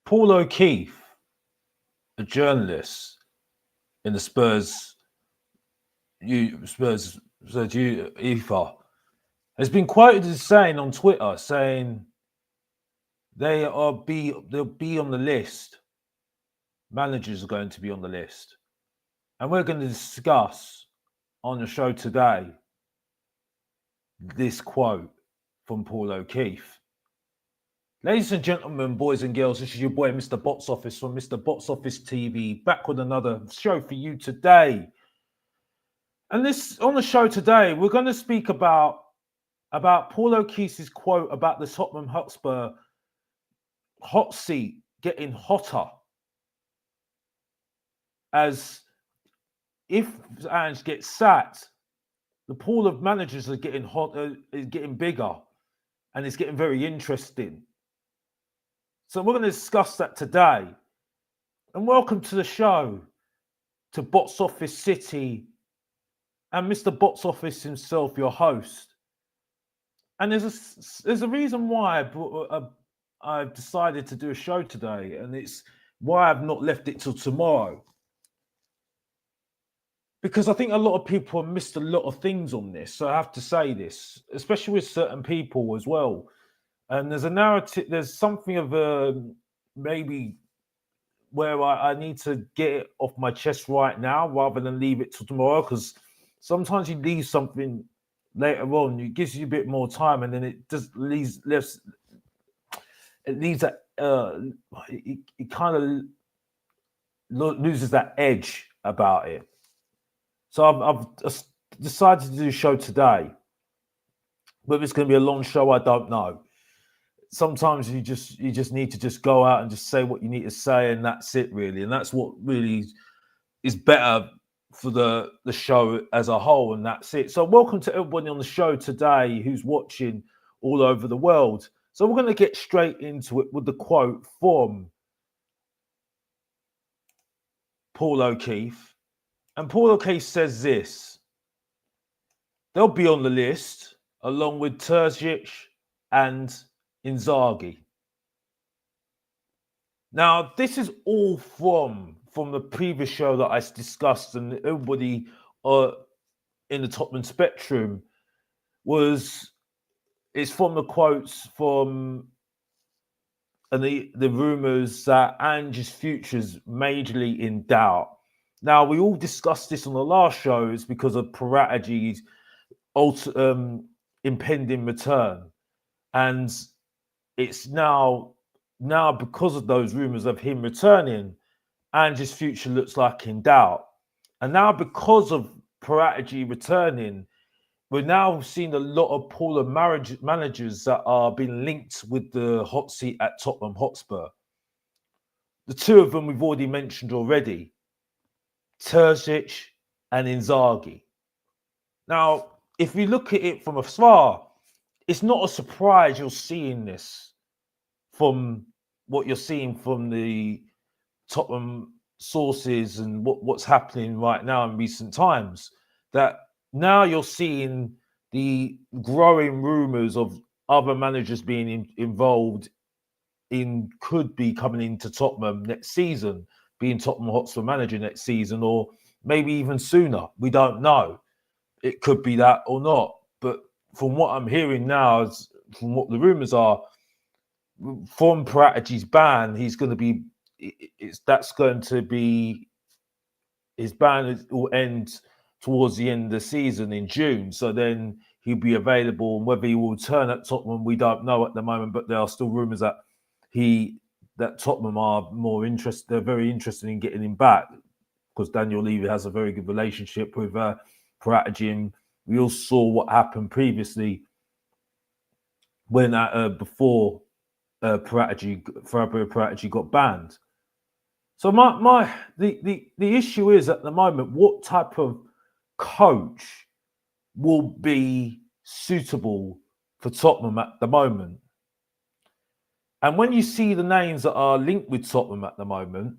Paul O Keefe, a journalist in the Spurs ether, has been quoted as saying on Twitter, saying they'll be on the list. Managers are going to be on the list. And we're going to discuss on the show today this quote from Paul O Keefe. Ladies and gentlemen, boys and girls, this is your boy, Mr. Box Office from Mr. Box Office TV, back with another show for you today. And this on the show today, we're going to speak about Paul O Keefe's quote about the Tottenham Hotspur hot seat getting hotter. As if Ange gets sacked, the pool of managers are getting is getting bigger, and it's getting very interesting. So we're going to discuss that today. And welcome to the show, to Box Office City, and Mr. Box Office himself, your host. And there's a reason why I've decided to do a show today, and it's why I've not left it till tomorrow. Because I think a lot of people have missed a lot of things on this. So I have to say this, especially with certain people as well. And there's a narrative, there's something of a maybe where I need to get it off my chest right now rather than leave it till tomorrow. Because sometimes you leave something later on, it gives you a bit more time, and then it just leaves that it kind of loses that edge about it. So I've decided to do a show today. Whether it's going to be a long show, I don't know. Sometimes you just need to just go out and just say what you need to say, and that's it, really. And that's what really is better for the show as a whole, and that's it. So welcome to everybody on the show today who's watching all over the world. So we're going to get straight into it with the quote from Paul O Keefe. And Paul O Keefe says this: they'll be on the list along with Terzic and Inzaghi. Now, this is all from the previous show that I discussed, and everybody in the Tottenham spectrum it's from the quotes from and the rumours that Ange's future's majorly in doubt. Now, we all discussed this on the last shows because of Paratici's impending return. And it's now because of those rumours of him returning, Ange's future looks like in doubt. And now because of Paratici returning, we're now seeing a lot of Paul managers that are being linked with the hot seat at Tottenham Hotspur. The two of them we've already mentioned already, Terzic and Inzaghi. Now, if we look at it from afar, it's not a surprise you're seeing this from what you're seeing from the Tottenham sources and what's happening right now in recent times, that now you're seeing the growing rumours of other managers being involved could be coming into Tottenham next season, being Tottenham Hotspur manager next season, or maybe even sooner. We don't know. It could be that or not. But from what I'm hearing now, from what the rumours are, from Paratici's ban, he's going to be. That's going to be his ban will end towards the end of the season in June. So then he'll be available, and whether he will return at Tottenham, we don't know at the moment. But there are still rumours that Tottenham are more interested. They're very interested in getting him back because Daniel Levy has a very good relationship with Paratici, and we all saw what happened previously when before Paratici got banned. So the issue is at the moment, what type of coach will be suitable for Tottenham at the moment? And when you see the names that are linked with Tottenham at the moment,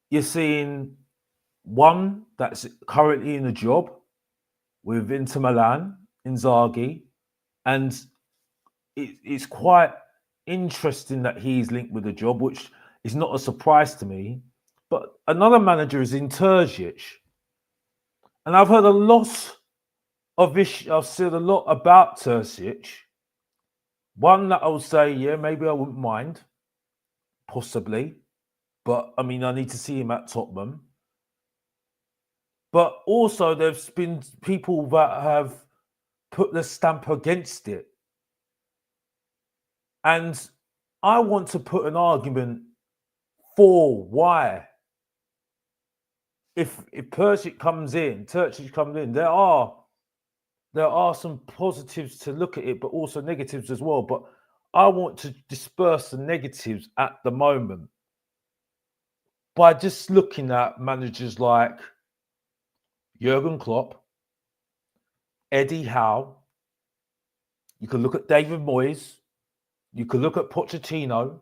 you're seeing one that's currently in a job with Inter Milan, Inzaghi, and it's quite interesting that he's linked with the job, which is not a surprise to me. But another manager is in Terzic. And I've heard a lot of issues. I've said a lot about Terzic. One that I would say, yeah, maybe I wouldn't mind, possibly. But I mean, I need to see him at Tottenham. But also, there's been people that have put the stamp against it. And I want to put an argument for why. If Terzic comes in, there are some positives to look at it, but also negatives as well. But I want to disperse the negatives at the moment by just looking at managers like Jurgen Klopp, Eddie Howe. You could look at David Moyes. You could look at Pochettino.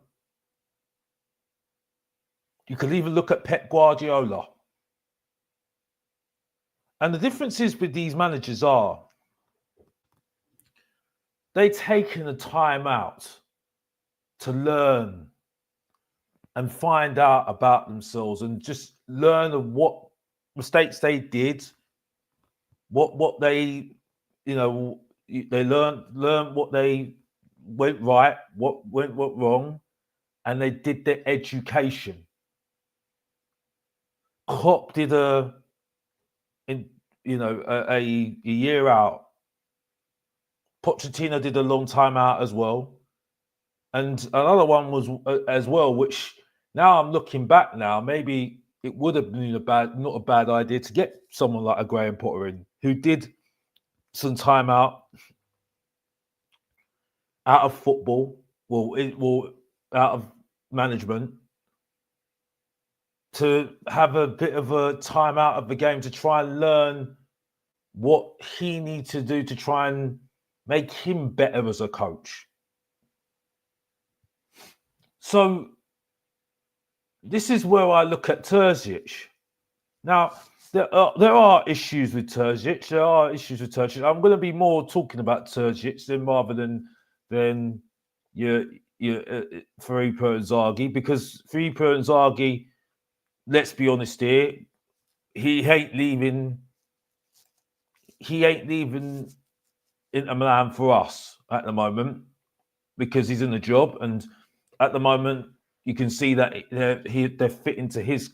You could even look at Pep Guardiola. And the differences with these managers are they've taken the time out to learn and find out about themselves and just learn of what mistakes they did, what they, they learn what they went right, what went wrong, and they did their education. Klopp did a year out. Pochettino did a long time out as well, and another one was as well, which now I'm looking back now, maybe it would have been not a bad idea to get someone like a Graham Potter in, who did some time out of football, out of management, to have a bit of a time out of the game to try and learn what he needs to do to try and make him better as a coach. So this is where I look at Terzic. Now, there are issues with Terzic. I'm going to be more talking about Terzic rather than your Filipe Inzaghi, because Filipe Inzaghi, let's be honest here, he ain't leaving Inter Milan for us at the moment, because he's in the job, and at the moment you can see that they're fit into his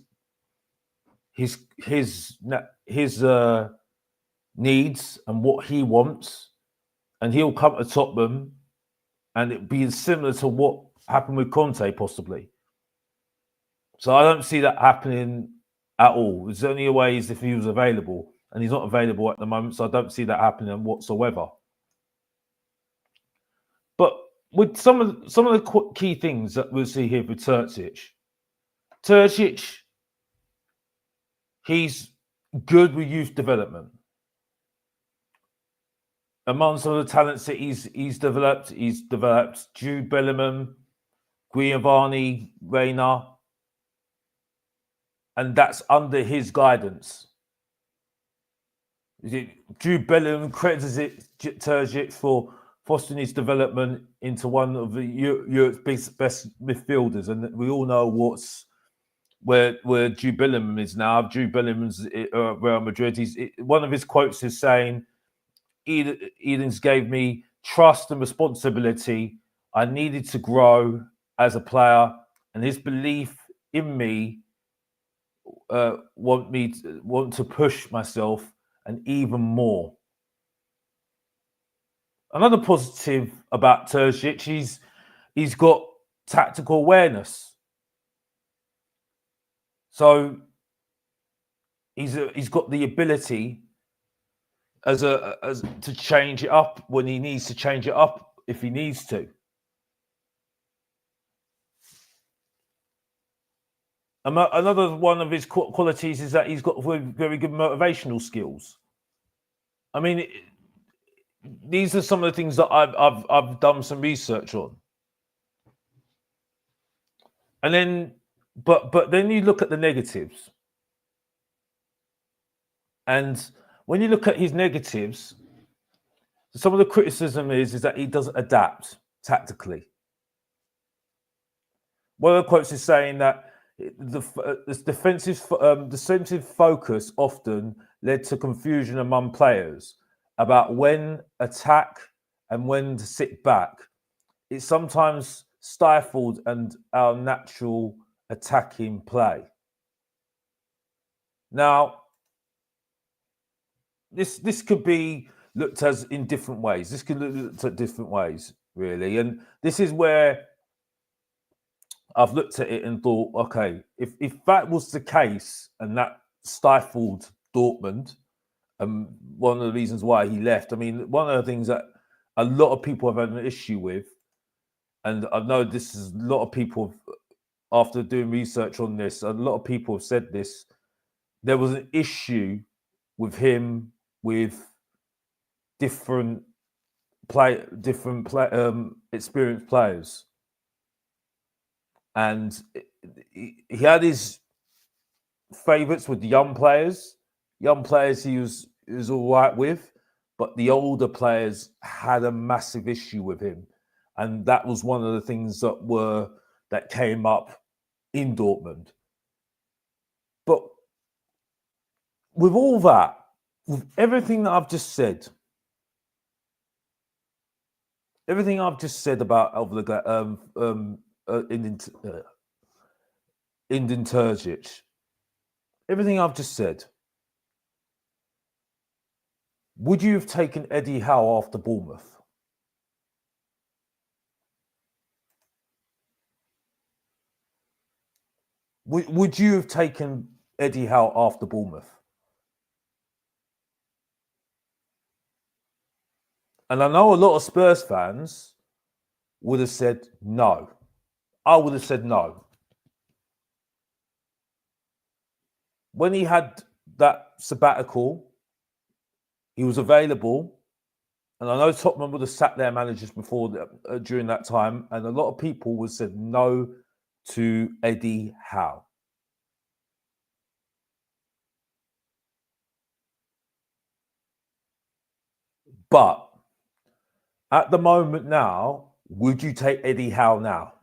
needs and what he wants, and he'll come to Tottenham, and it'd be similar to what happened with Conte possibly. So I don't see that happening at all. There's only a way is if he was available, and he's not available at the moment, so I don't see that happening whatsoever. But with some of the key things that we'll see here with Terzic, he's good with youth development. Among some of the talents that he's developed Jude Bellingham, Giovanni Reina, and that's under his guidance. Jude Bellingham credits Terzic for fostering his development into one of the Europe's best midfielders, and we all know where Jude Bellingham is now. Jude Bellingham's Real Madrid. One of his quotes is saying, "Eden's gave me trust and responsibility. I needed to grow as a player, and his belief in me want to push myself and even more." Another positive about Terzic, he's got tactical awareness. So he's got the ability as to change it up when he needs to change it up, if he needs to. Another one of his qualities is that he's got very, very good motivational skills. I mean, these are some of the things that I've done some research on. And then, but then you look at the negatives, and when you look at his negatives, some of the criticism is that he doesn't adapt tactically. one of the quotes is saying that this defensive focus often led to confusion among players about when attack and when to sit back. It sometimes stifled and our natural attacking play. Now, this could be looked as in different ways. This could be looked at different ways, really. And this is where I've looked at it and thought, okay, if that was the case and that stifled Dortmund, one of the reasons why he left, I mean, one of the things that a lot of people have had an issue with, and I know this is a lot of people, after doing research on this, a lot of people have said this, there was an issue with him with different experienced players. And he had his favourites with the young players. Young players he was all right with, but the older players had a massive issue with him, and that was one of the things that came up in Dortmund. But with all that, with everything that I've just said, about Indin Terzic, everything I've just said, would you have taken Eddie Howe after Bournemouth? Would you have taken Eddie Howe after Bournemouth? And I know a lot of Spurs fans would have said no. I would have said no. When he had that sabbatical, he was available. And I know Tottenham would have sat their managers during that time. And a lot of people would have said no to Eddie Howe. But at the moment now, would you take Eddie Howe now?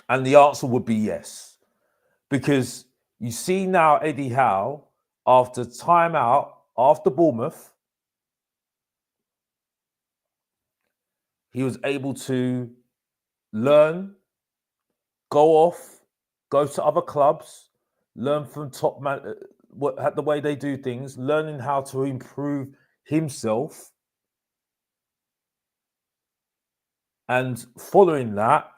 And the answer would be yes. Because you see now Eddie Howe, after time out, after Bournemouth, he was able to learn, go off, go to other clubs, learn from top man, the way they do things, learning how to improve himself. And following that,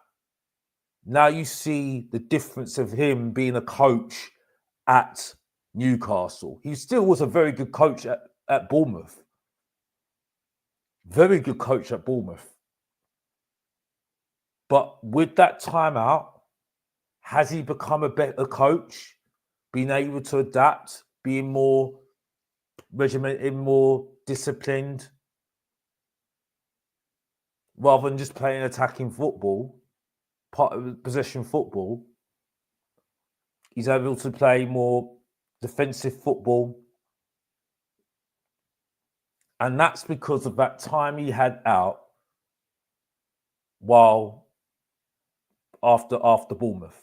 now you see the difference of him being a coach at Newcastle. He still was a very good coach at Bournemouth. Very good coach at Bournemouth. But with that timeout, has he become a better coach? Being able to adapt, being more regimented, more disciplined, rather than just playing attacking football, part of possession football. He's able to play more defensive football. And that's because of that time he had out after Bournemouth.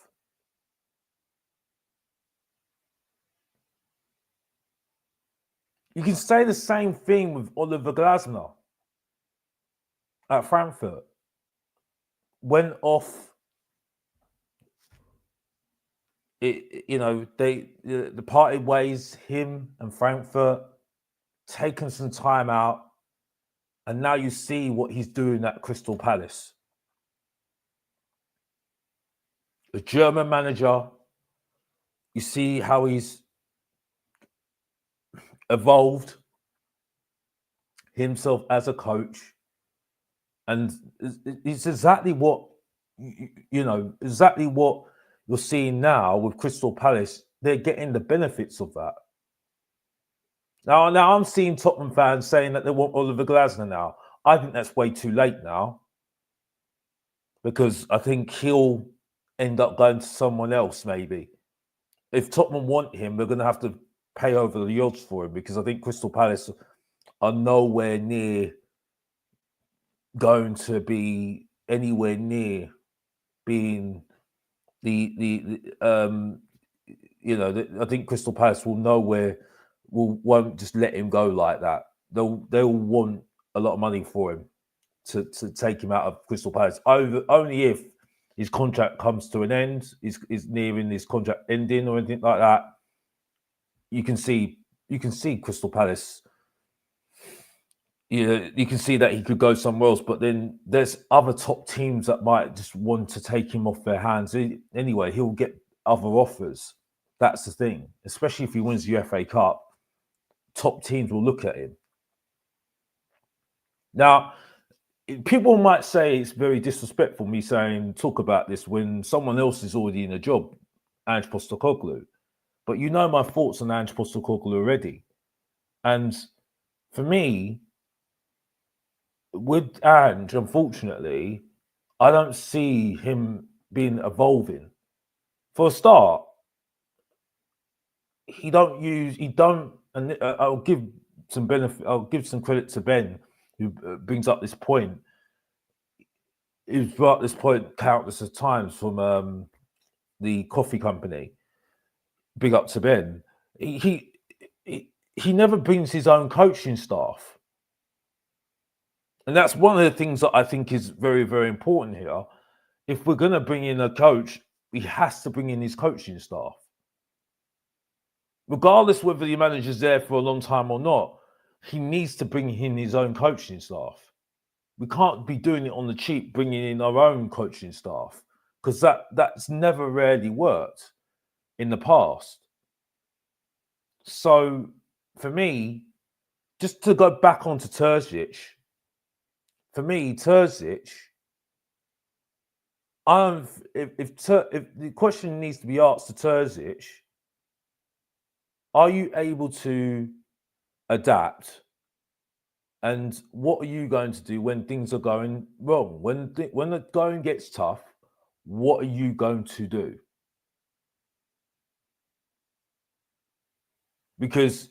You can say the same thing with Oliver Glasner at Frankfurt. Went off. The parted ways, him and Frankfurt, taken some time out, and now you see what he's doing at Crystal Palace. A German manager, you see how he's evolved himself as a coach, and it's exactly what you're seeing now with Crystal Palace. They're getting the benefits of that. Now I'm seeing Tottenham fans saying that they want Oliver Glasner now. I think that's way too late now, because I think he'll end up going to someone else maybe. If Tottenham want him, they're going to have to pay over the odds for him, because I think Crystal Palace are nowhere near going to be anywhere near being I think Crystal Palace will know won't just let him go like that. They'll want a lot of money for him to take him out of Crystal Palace. Only if his contract comes to an end, is nearing his contract ending or anything like that. You can see Crystal Palace. You can see that he could go somewhere else, but then there's other top teams that might just want to take him off their hands. Anyway, he'll get other offers. That's the thing, especially if he wins the FA Cup. Top teams will look at him. Now, people might say it's very disrespectful me talk about this when someone else is already in a job, Ange Postecoglou. But you know my thoughts on Ange Postecoglou already. And for me, with Ange, unfortunately, I don't see him evolving. For a start, and I'll give some benefit. I'll give some credit to Ben, who brings up this point. He's brought up this point countless of times from the coffee company. Big up to Ben. He never brings his own coaching staff. And that's one of the things that I think is very, very important here. If we're going to bring in a coach, he has to bring in his coaching staff. Regardless whether the manager's there for a long time or not, he needs to bring in his own coaching staff. We can't be doing it on the cheap, bringing in our own coaching staff, because that's never really worked in the past. So for me, just to go back onto Terzic, for me, Terzic, if the question needs to be asked to Terzic, are you able to adapt? And what are you going to do when things are going wrong? When the going gets tough, what are you going to do? Because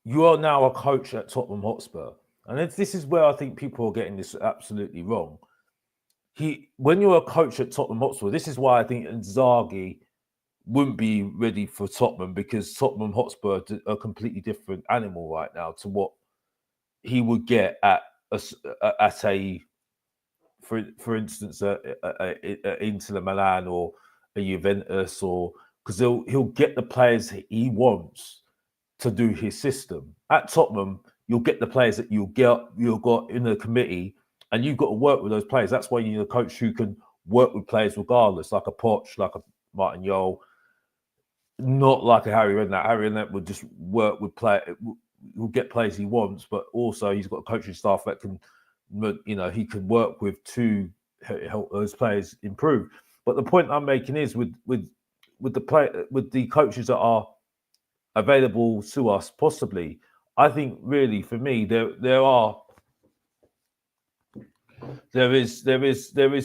you are now a coach at Tottenham Hotspur. And this is where I think people are getting this absolutely wrong. When you're a coach at Tottenham Hotspur, this is why I think Inzaghi wouldn't be ready for Tottenham, because Tottenham Hotspur are a completely different animal right now to what he would get at for instance, Inter Milan or a Juventus, or because he'll get the players he wants to do his system. At Tottenham, you'll get the players that you've got in the committee, and you've got to work with those players. That's why you need a coach who can work with players regardless, like a Poch, like a Martin Jol, not like a Harry Redknapp. Harry Redknapp would just work with will get players he wants, but also he's got a coaching staff that can, he can work with to help those players improve. But the point I'm making is with the coaches that are available to us, possibly, I think really for me there is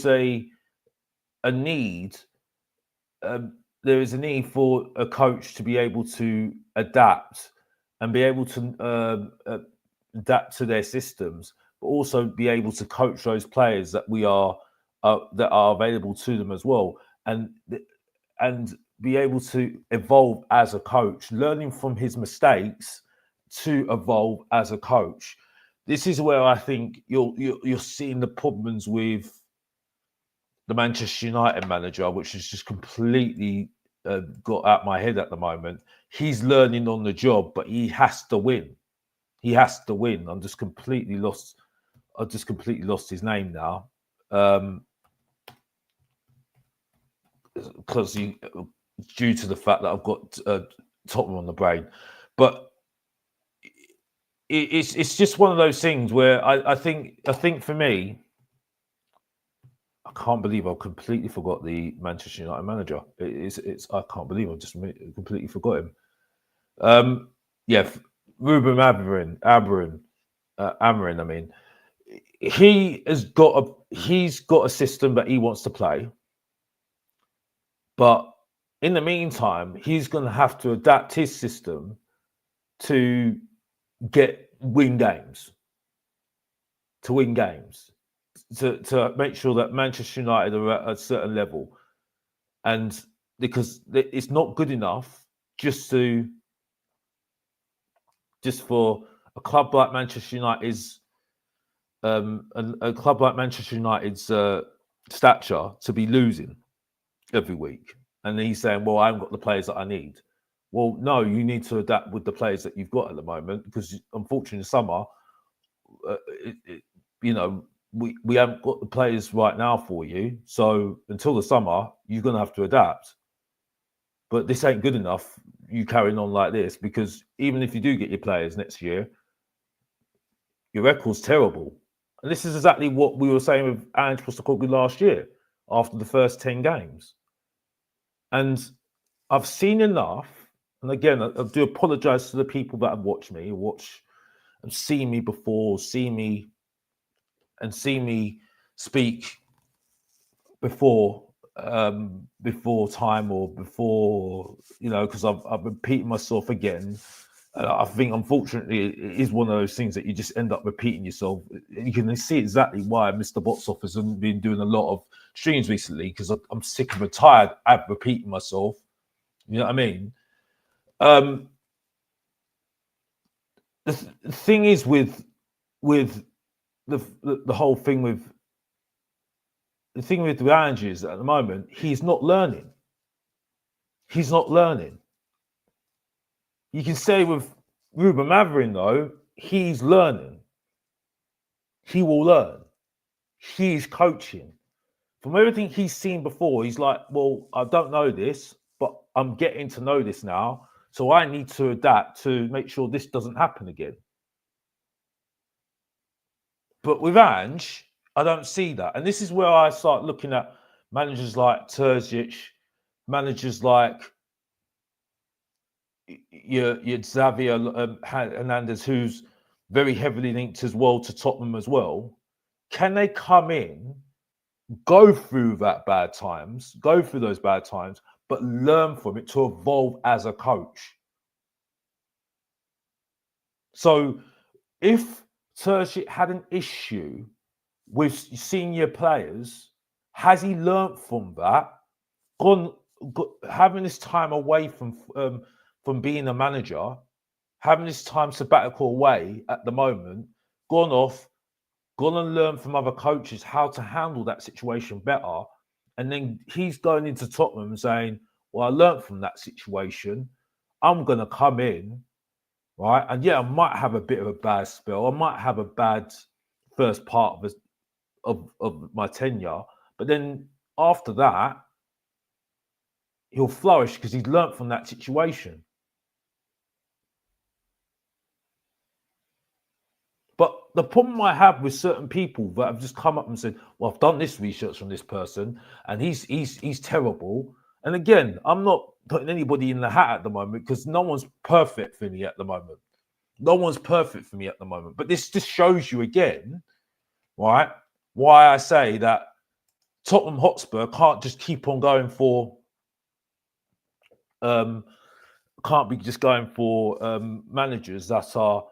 a need. There is a need for a coach to be able to adapt and be able to adapt to their systems, but also be able to coach those players that that are available to them as well, and be able to evolve as a coach, learning from his mistakes to evolve as a coach. This is where I think you're seeing the problems with the Manchester United manager, which is just completely got out my head at the moment. He's learning on the job, but he has to win. He has to win. I've just completely lost his name now, because due to the fact that I've got Tottenham on the brain. But it's just one of those things where I think for me, I can't believe I completely forgot the Manchester United manager. I can't believe I just completely forgot him. Ruben Amorim. I mean, he's got a system that he wants to play, but in the meantime, he's going to have to adapt his system to win games. to make sure that Manchester United are at a certain level, and because it's not good enough just for a club like Manchester United's a club like Manchester United's stature to be losing every week. And he's saying, well, I haven't got the players that I need. Well, no, you need to adapt with the players that you've got at the moment, because unfortunately, in the summer, we haven't got the players right now for you. So until the summer, you're going to have to adapt. But this ain't good enough, you carrying on like this, because even if you do get your players next year, your record's terrible. And this is exactly what we were saying with Ange Postecoglou last year after the first 10 games. And I've seen enough, and again, I do apologise to the people that have watched me, and seen me before, see me speak before time, or before, because I've repeated myself again. I think, unfortunately, it is one of those things that you just end up repeating yourself. You can see exactly why Mr. Box Office hasn't been doing a lot of streams recently, because I'm sick and retired of repeating myself. You know what I mean? The thing is with the whole thing with Ange is that at the moment he's not learning. He's not learning. You can say with Ruben Maverick, though, he's learning. He will learn. He's coaching. From everything he's seen before, he's like, well, I don't know this, but I'm getting to know this now. So I need to adapt to make sure this doesn't happen again. But with Ange, I don't see that. And this is where I start looking at managers like Terzic, managers like your Xavier Hernandez, who's very heavily linked as well to Tottenham as well. Can they come in, go through those bad times, but learn from it to evolve as a coach? So if Terzic had an issue with senior players, has he learned from that? Having this time away from being a manager, having this time sabbatical away at the moment, gone and learned from other coaches how to handle that situation better. And then he's going into Tottenham saying, well, I learned from that situation. I'm going to come in, right? And yeah, I might have a bit of a bad spell. I might have a bad first part of my tenure. But then after that, he'll flourish because he's learnt from that situation. But the problem I have with certain people that have just come up and said, well, I've done this research from this person and he's terrible. And again, I'm not putting anybody in the hat at the moment, because no one's perfect for me at the moment. No one's perfect for me at the moment. But this just shows you again, right, why I say that Tottenham Hotspur can't just keep on going for can't be just going for managers that are,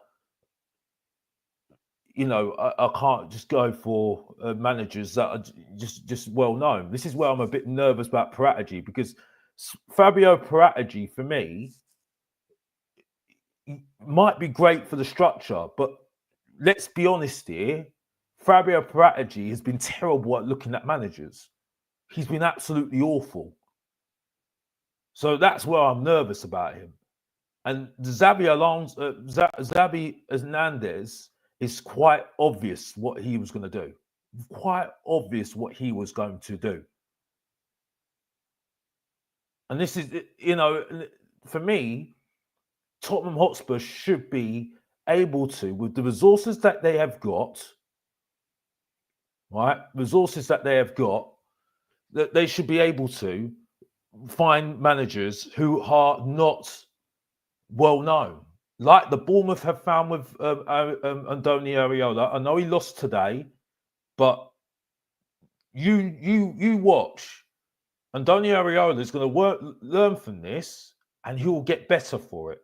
I can't just go for managers that are just well known. This is where I'm a bit nervous about Paratici, because Fabio Paratici, for me, might be great for the structure, but let's be honest here, Fabio Paratici has been terrible at looking at managers. He's been absolutely awful. So that's where I'm nervous about him. And Xavi Hernandez, is quite obvious what he was going to do. Quite obvious what he was going to do. And this is, for me, Tottenham Hotspur should be able to, with the resources that they have got, right? Resources that they have got, that they should be able to find managers who are not well known, like the Bournemouth have found with Andoni Areola. I know he lost today, but you watch. Andoni Areola is going to learn from this, and he will get better for it.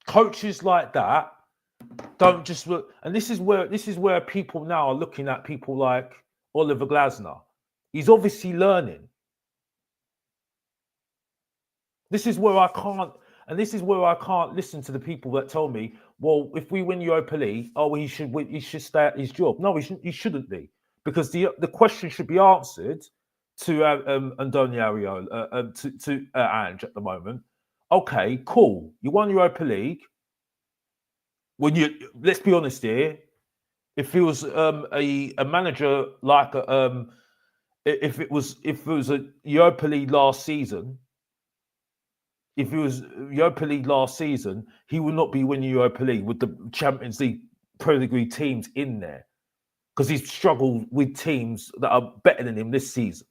Coaches like that Don't just look. And this is where people now are looking at people like Oliver Glasner. He's obviously learning. This is where I can't, and this is where I can't listen to the people that tell me, well, if we win Europa League, oh, he should stay at his job. No, he shouldn't be, because the question should be answered to Andoni Areola, to Ange at the moment. Okay, cool. You won Europa League. When let's be honest here, if he was a manager like if it was a Europa League last season. If it was Europa League last season, he would not be winning Europa League with the Champions League Premier League teams in there, because he's struggled with teams that are better than him this season.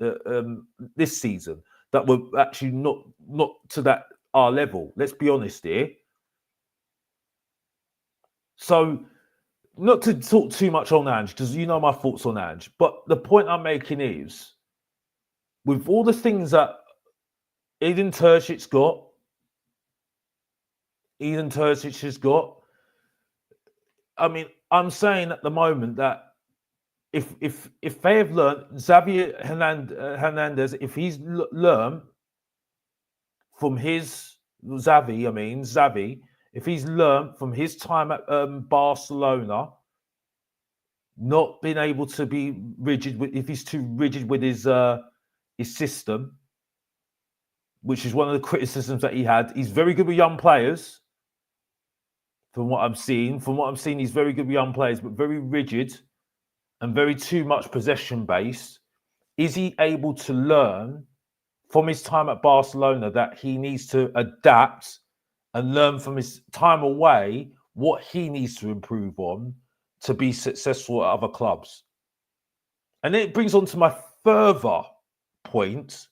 That were actually not to that our level. Let's be honest here. So, not to talk too much on Ange, because you know my thoughts on Ange, but the point I'm making is, with all the things that Edin Terzic has got. I mean, I'm saying at the moment that if they have learned, Xavi Hernandez, if he's learned from his Xavi, if he's learned from his time at Barcelona, not being able to be rigid if he's too rigid with his system, which is one of the criticisms that he had. He's very good with young players. From what I'm seeing, he's very good with young players, but very rigid and very too much possession based. Is he able to learn from his time at Barcelona that he needs to adapt and learn from his time away what he needs to improve on to be successful at other clubs? And it brings on to my further point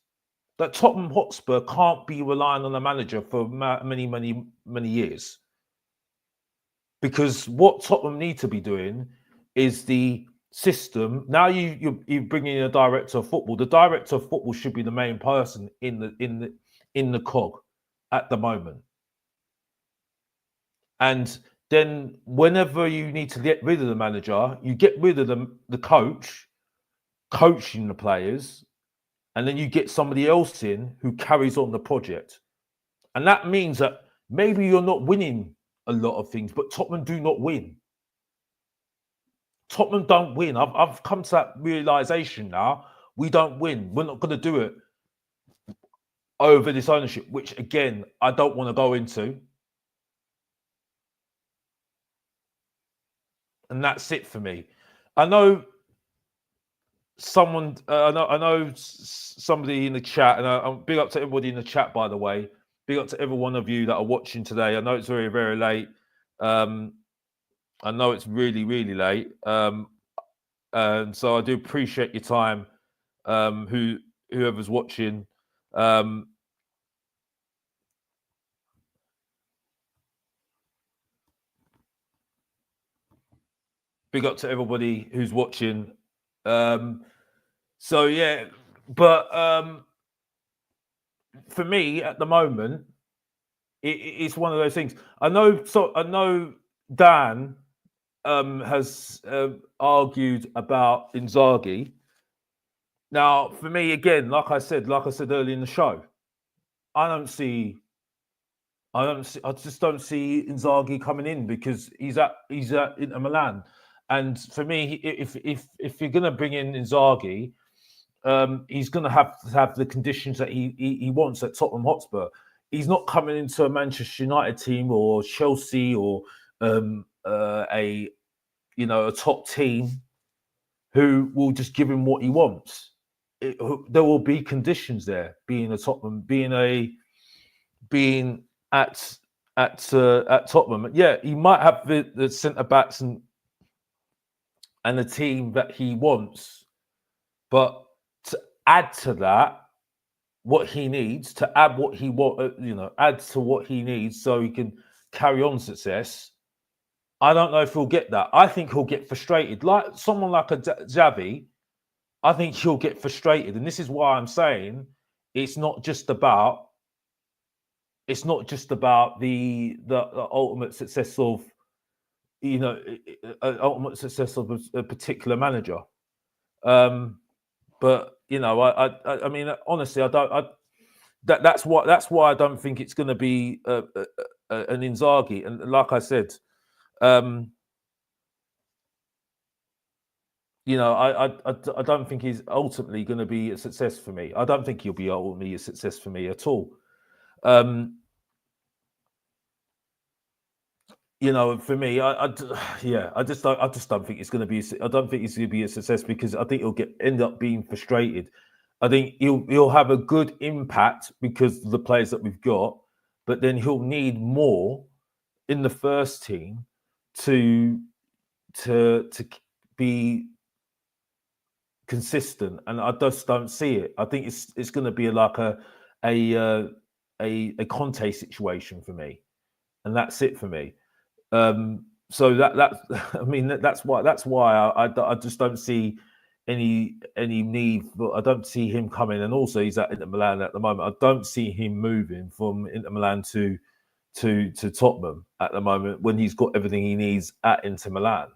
that Tottenham Hotspur can't be relying on a manager for many years. Because what Tottenham need to be doing is the system. Now you bring in a director of football. The director of football should be the main person in the cog at the moment. And then whenever you need to get rid of the manager, you get rid of the coach, coaching the players, and then you get somebody else in who carries on the project. And that means that maybe you're not winning a lot of things, but Tottenham do not win. Tottenham don't win. I've come to that realization now. We don't win. We're not going to do it over this ownership, which again, I don't want to go into. And that's it for me. I know someone, I know somebody in the chat, and I'm big up to everybody in the chat, by the way. Big up to every one of you that are watching today. I know it's very, very late. I know it's really, really late. And so I do appreciate your time, whoever's watching. Big up to everybody who's watching. So yeah, but for me at the moment, it's one of those things. I know Dan has argued about Inzaghi. Now, for me, again, like I said earlier in the show, I just don't see Inzaghi coming in because he's at Inter Milan, and for me, if you're going to bring in Inzaghi, he's going to have the conditions that he wants at Tottenham Hotspur. He's not coming into a Manchester United team or Chelsea or a top team who will just give him what he wants. There will be conditions there. Being a Tottenham, being at Tottenham, yeah, he might have the centre backs and the team that he wants, but to add to that, what he needs to add what he add to what he needs so he can carry on success. I don't know if he'll get that. I think he'll get frustrated. Like someone like a Xavi, I think he'll get frustrated. And this is why I'm saying it's not just about the ultimate success of ultimate success of a particular manager. But I mean, honestly, I don't. That's why I don't think it's going to be an Inzaghi. And like I said, I don't think he's ultimately going to be a success for me. I don't think he'll be ultimately a success for me at all. For me, I just don't think it's going to be. I don't think it's going to be a success because I think he'll end up being frustrated. I think he'll have a good impact because of the players that we've got, but then he'll need more in the first team to be consistent, and I just don't see it. I think it's going to be like a Conte situation for me, and that's it for me. So that I mean that's why I just don't see any need. But I don't see him coming, and also he's at Inter Milan at the moment. I don't see him moving from Inter Milan to Tottenham at the moment when he's got everything he needs at Inter Milan.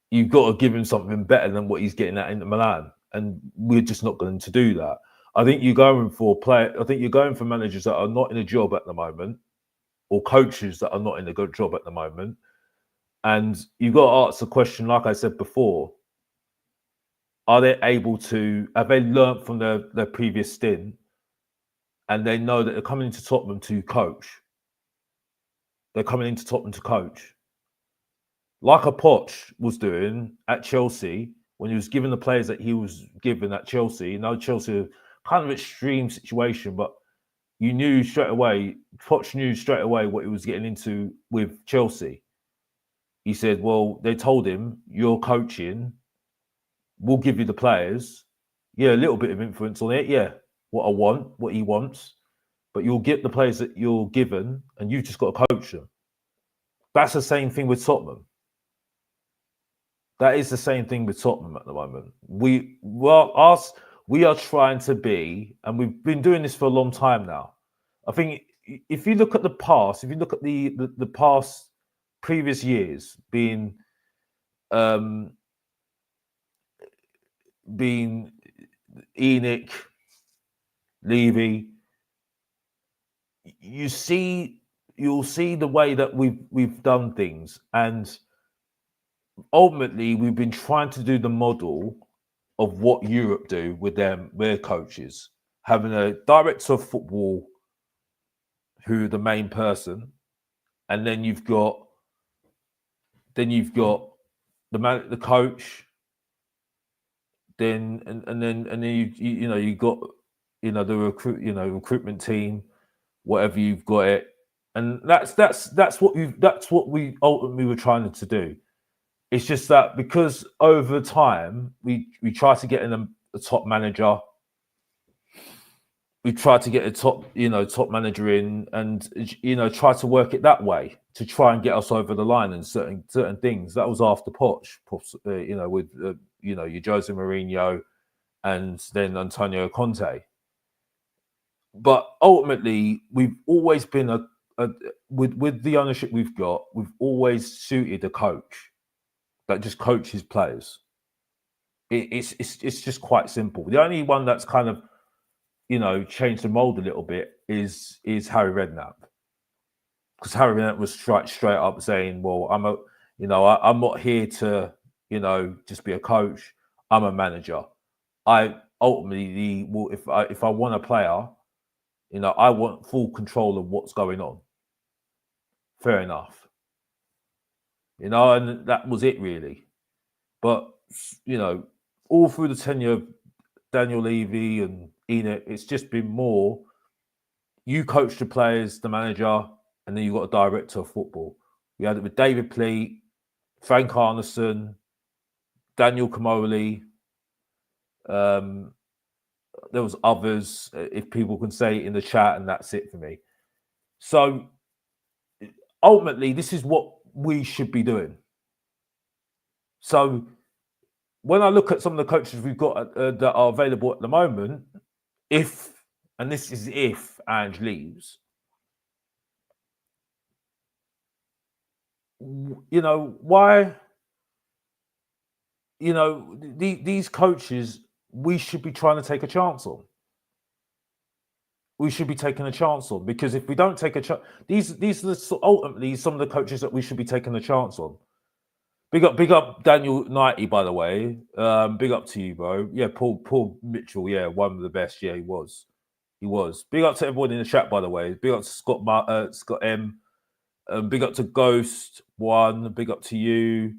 You've got to give him something better than what he's getting at Inter Milan, and we're just not going to do that. I think you're going for managers that are not in a job at the moment, or coaches that are not in a good job at the moment. And you've got to ask the question, like I said before, have they learned from their previous stint, and they know that they're coming into Tottenham to coach? They're coming into Tottenham to coach. Like a Poch was doing at Chelsea when he was given the players that he was given at Chelsea. Chelsea, kind of extreme situation, but you knew straight away, Poch knew straight away what he was getting into with Chelsea. He said, well, they told him, you're coaching, we'll give you the players. Yeah, a little bit of influence on it. Yeah, what he wants. But you'll get the players that you're given, and you've just got to coach them. That's the same thing with Tottenham. That is the same thing with Tottenham at the moment. We are trying to be, and we've been doing this for a long time now. I think if you look at the past, if you look at the past previous years being Enoch, Levy, you'll see the way that we've done things, and ultimately we've been trying to do the model of what Europe do with their coaches, having a director of football who the main person, and then you've got the coach, then you got the recruitment team, whatever you've got it, and that's what we ultimately were trying to do. It's just that because over time we try to get in a top manager, we try to get a top manager in, and try to work it that way to try and get us over the line in certain things. That was after Poch, with your Jose Mourinho and then Antonio Conte. But ultimately, we've always been with the ownership we've got, we've always suited a coach that just coaches players. It's just quite simple. The only one that's kind of changed the mold a little bit is Harry Redknapp, because Harry Redknapp was straight up saying, "Well, I'm not here to just be a coach. I'm a manager. I ultimately will if I want a player, I want full control of what's going on." Fair enough, and that was it really. But all through the tenure of Daniel Levy and Enoch, it's just been more. You coach the players, the manager, and then you've got a director of football. We had it with David Pleat, Frank Arneson, Daniel Kamoli. There was others, if people can say it in the chat, and that's it for me. So ultimately, this is what we should be doing. So when I look at some of the coaches we've got that are available at the moment, if Ange leaves, you know, why, you know, these coaches, we should be trying to take a chance on. We should be taking a chance on, because if we don't take a chance, these are ultimately some of the coaches that we should be taking a chance on. Big up Daniel Knighty, by the way. Big up to you, bro. Yeah, Paul Mitchell. Yeah, one of the best. Yeah, he was. He was. Big up to everyone in the chat, by the way. Big up to Scott M. Big up to Ghost One. Big up to you.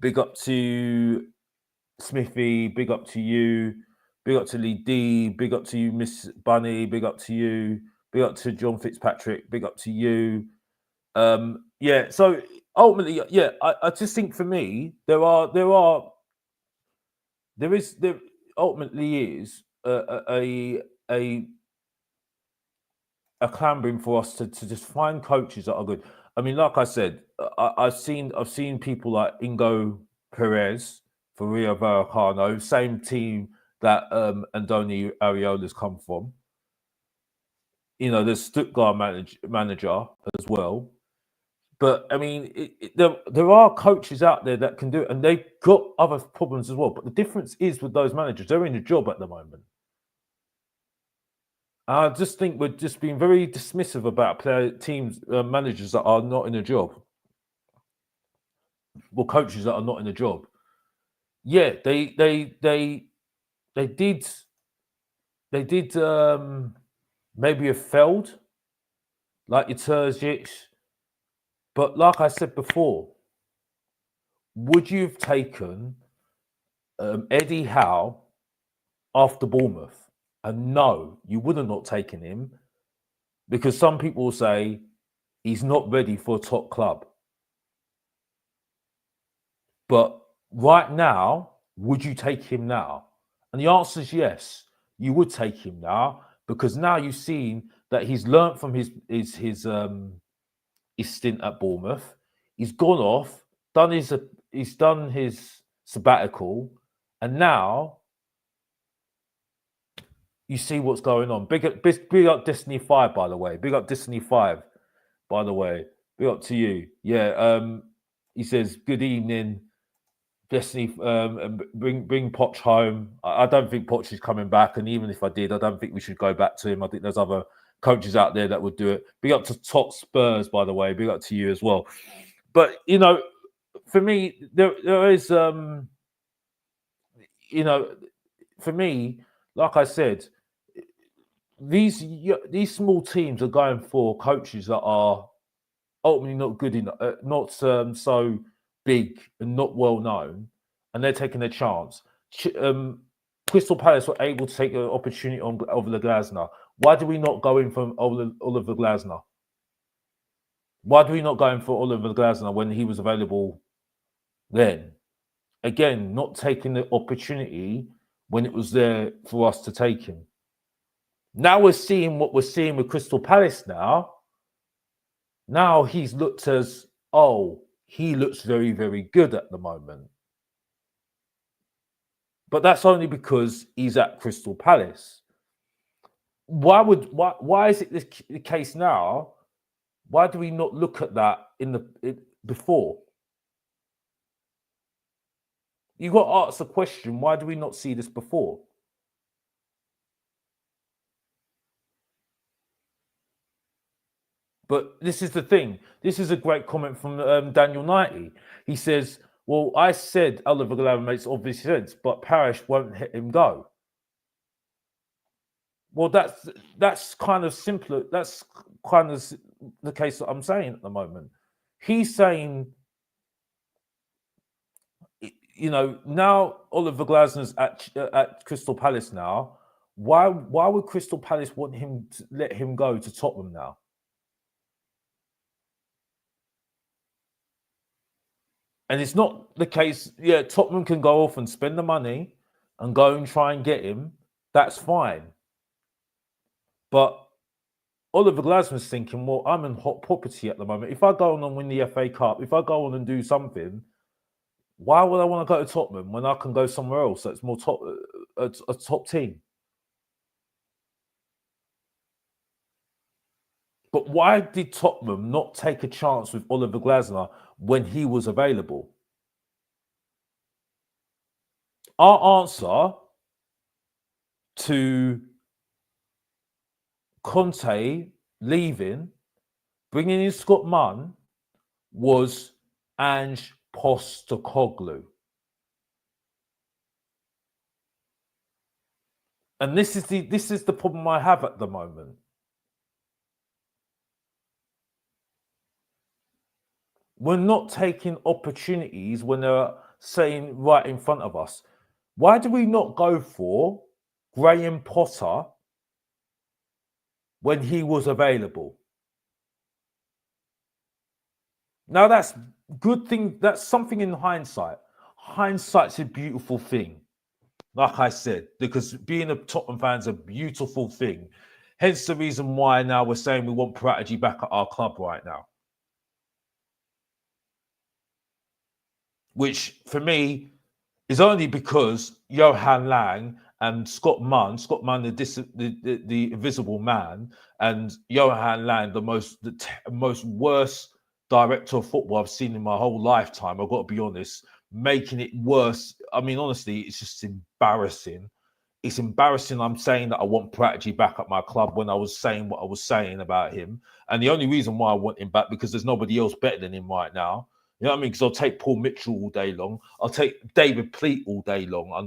Big up to Smithy. Big up to you. Big up to Lee D. Big up to you, Miss Bunny. Big up to you. Big up to John Fitzpatrick. Big up to you. Yeah. So ultimately, yeah, I just think for me, there ultimately is a clambering for us to just find coaches that are good. I mean, like I said, I've seen people like Ingo Perez for Rio Vallecano, same team that Andoni Ariola's come from. You know, there's Stuttgart manager as well. But I mean, there are coaches out there that can do it, and they've got other problems as well. But the difference is with those managers, they're in a job at the moment. I just think we're just being very dismissive about managers that are not in a job, or coaches that are not in a job. Yeah, they did maybe have failed, like your Terzic. But like I said before, would you have taken Eddie Howe after Bournemouth? And no, you would have not taken him, because some people will say he's not ready for a top club. But right now, would you take him now? And the answer is yes, you would take him now, because now you've seen that he's learnt from his stint at Bournemouth. He's gone off, he's done his sabbatical, and now you see what's going on. Big up Destiny 5, by the way. Big up Destiny 5, by the way. Big up to you. Yeah. He says, good evening, Destiny. Bring Poch home. I don't think Poch is coming back. And even if I did, I don't think we should go back to him. I think there's other coaches out there that would do it. Big up to Tot Spurs, by the way. Big up to you as well. But, you know, for me, there is, you know, for me, like I said, these small teams are going for coaches that are ultimately not good enough, not so big and not well known, and they're taking a chance. Crystal Palace were able to take an opportunity on Oliver Glasner. Why do we not go in for Oliver Glasner? Why do we not go in for Oliver Glasner when he was available then? Again, not taking the opportunity when it was there for us to take him. Now we're seeing what we're seeing with Crystal Palace now. Now he's looked as, he looks very, very good at the moment. But that's only because he's at Crystal Palace. Why is it the case now? Why do we not look at that before? You got to ask the question, why do we not see this before? But this is the thing. This is a great comment from Daniel Knighty. He says, well, I said Oliver Glasner makes obvious sense, but Parish won't let him go. Well, that's kind of simpler. That's kind of the case that I'm saying at the moment. He's saying, you know, now Oliver Glasner's at Crystal Palace now. Why would Crystal Palace want him to let him go to Tottenham now? And it's not the case. Yeah, Tottenham can go off and spend the money and go and try and get him. That's fine. But Oliver Glasner's thinking, well, I'm in hot property at the moment. If I go on and win the FA Cup, if I go on and do something, why would I want to go to Tottenham when I can go somewhere else that's more a top team? But why did Tottenham not take a chance with Oliver Glasner when he was available? Our answer to Conte leaving, bringing in Scott Munn, was Ange Postecoglou. And this is the problem I have at the moment. We're not taking opportunities when they're saying right in front of us. Why do we not go for Graham Potter when he was available? Now that's good thing. That's something in hindsight. Hindsight's a beautiful thing. Like I said, because being a Tottenham fan is a beautiful thing. Hence the reason why now we're saying we want Paratici back at our club right now. Which for me is only because Johan Lang and Scott Munn, the invisible man, and Johan Lang, the most worst director of football I've seen in my whole lifetime. I've got to be honest, making it worse. I mean, honestly, it's just embarrassing. It's embarrassing. I'm saying that I want Paratici back at my club when I was saying what I was saying about him, and the only reason why I want him back because there's nobody else better than him right now. You know what I mean? Because I'll take Paul Mitchell all day long. I'll take David Pleat all day long. I'll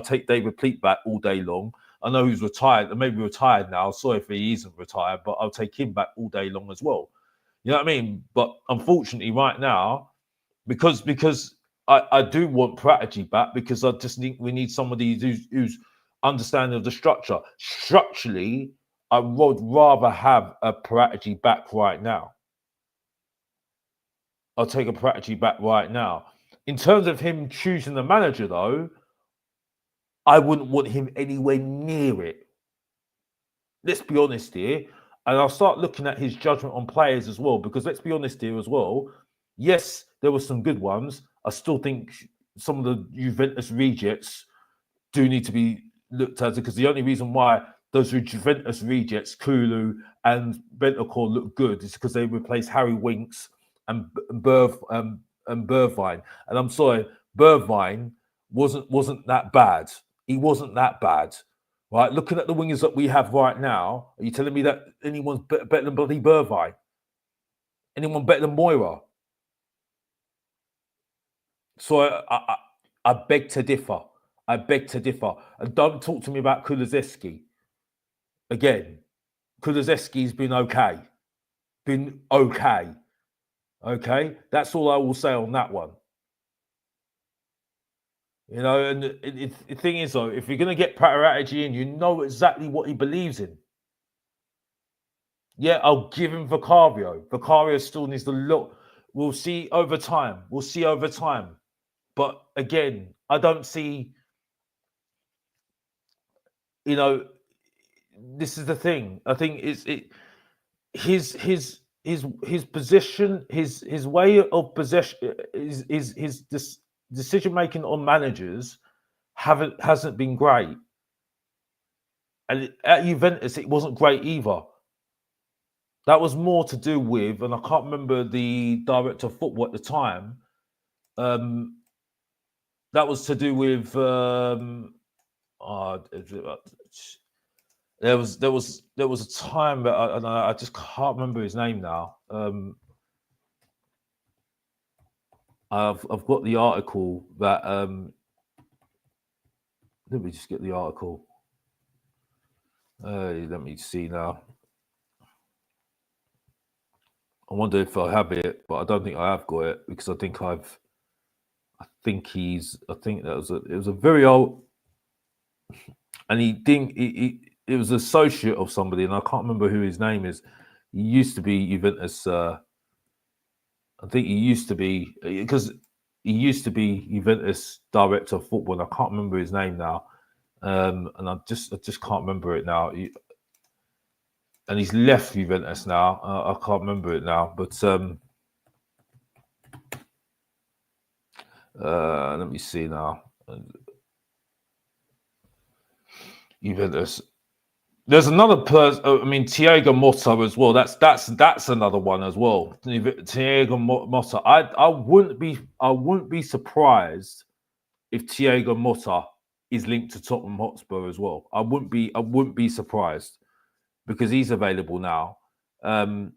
take David Pleat back all day long. I know he's retired, maybe retired now. Sorry if he isn't retired, but I'll take him back all day long as well. You know what I mean? But unfortunately, right now, because I do want Paratici back because I just think we need somebody who's understanding of the structure. Structurally, I would rather have a Paratici back right now. I'll take a Paratici back right now. In terms of him choosing the manager, though, I wouldn't want him anywhere near it. Let's be honest here. And I'll start looking at his judgment on players as well, because let's be honest here as well. Yes, there were some good ones. I still think some of the Juventus rejects do need to be looked at, because the only reason why those Juventus rejects, Kulu and Bentancur, look good is because they replaced Harry Winks and Bergwijn. And I'm sorry, Bergwijn wasn't that bad. He wasn't that bad. Right, looking at the wingers that we have right now, are you telling me that anyone's better than bloody Bergwijn? Anyone better than Moira? So I beg to differ. I beg to differ. And don't talk to me about Kulusevski. Again, Kulusevski's been okay. Been okay. Okay? That's all I will say on that one. You know, and the thing is, though, if you're going to get Paratici in, you know exactly what he believes in. Yeah, I'll give him Vicario. Vicario still needs to look. We'll see over time. We'll see over time. But again, I don't see, you know, this is the thing. I think his position, his way of possession, his decision making on managers hasn't been great. And at Juventus, it wasn't great either. That was more to do with, and I can't remember the director of football at the time. That was to do with there was a time that I just can't remember his name now. I've got the article that let me just get the article. Let me see now. I wonder if I have it, but I don't think I have got it because I think that it was a very old, and it was associate of somebody, and I can't remember who his name is. He used to be Juventus. I think he used to be, because he used to be Juventus director of football, and I can't remember his name now. And I just can't remember it now. And he's left Juventus now. I can't remember it now, but let me see now. Juventus. There's another person. I mean, Thiago Motta as well. That's another one as well. Thiago Motta. I wouldn't be surprised if Thiago Motta is linked to Tottenham Hotspur as well. I wouldn't be surprised because he's available now. And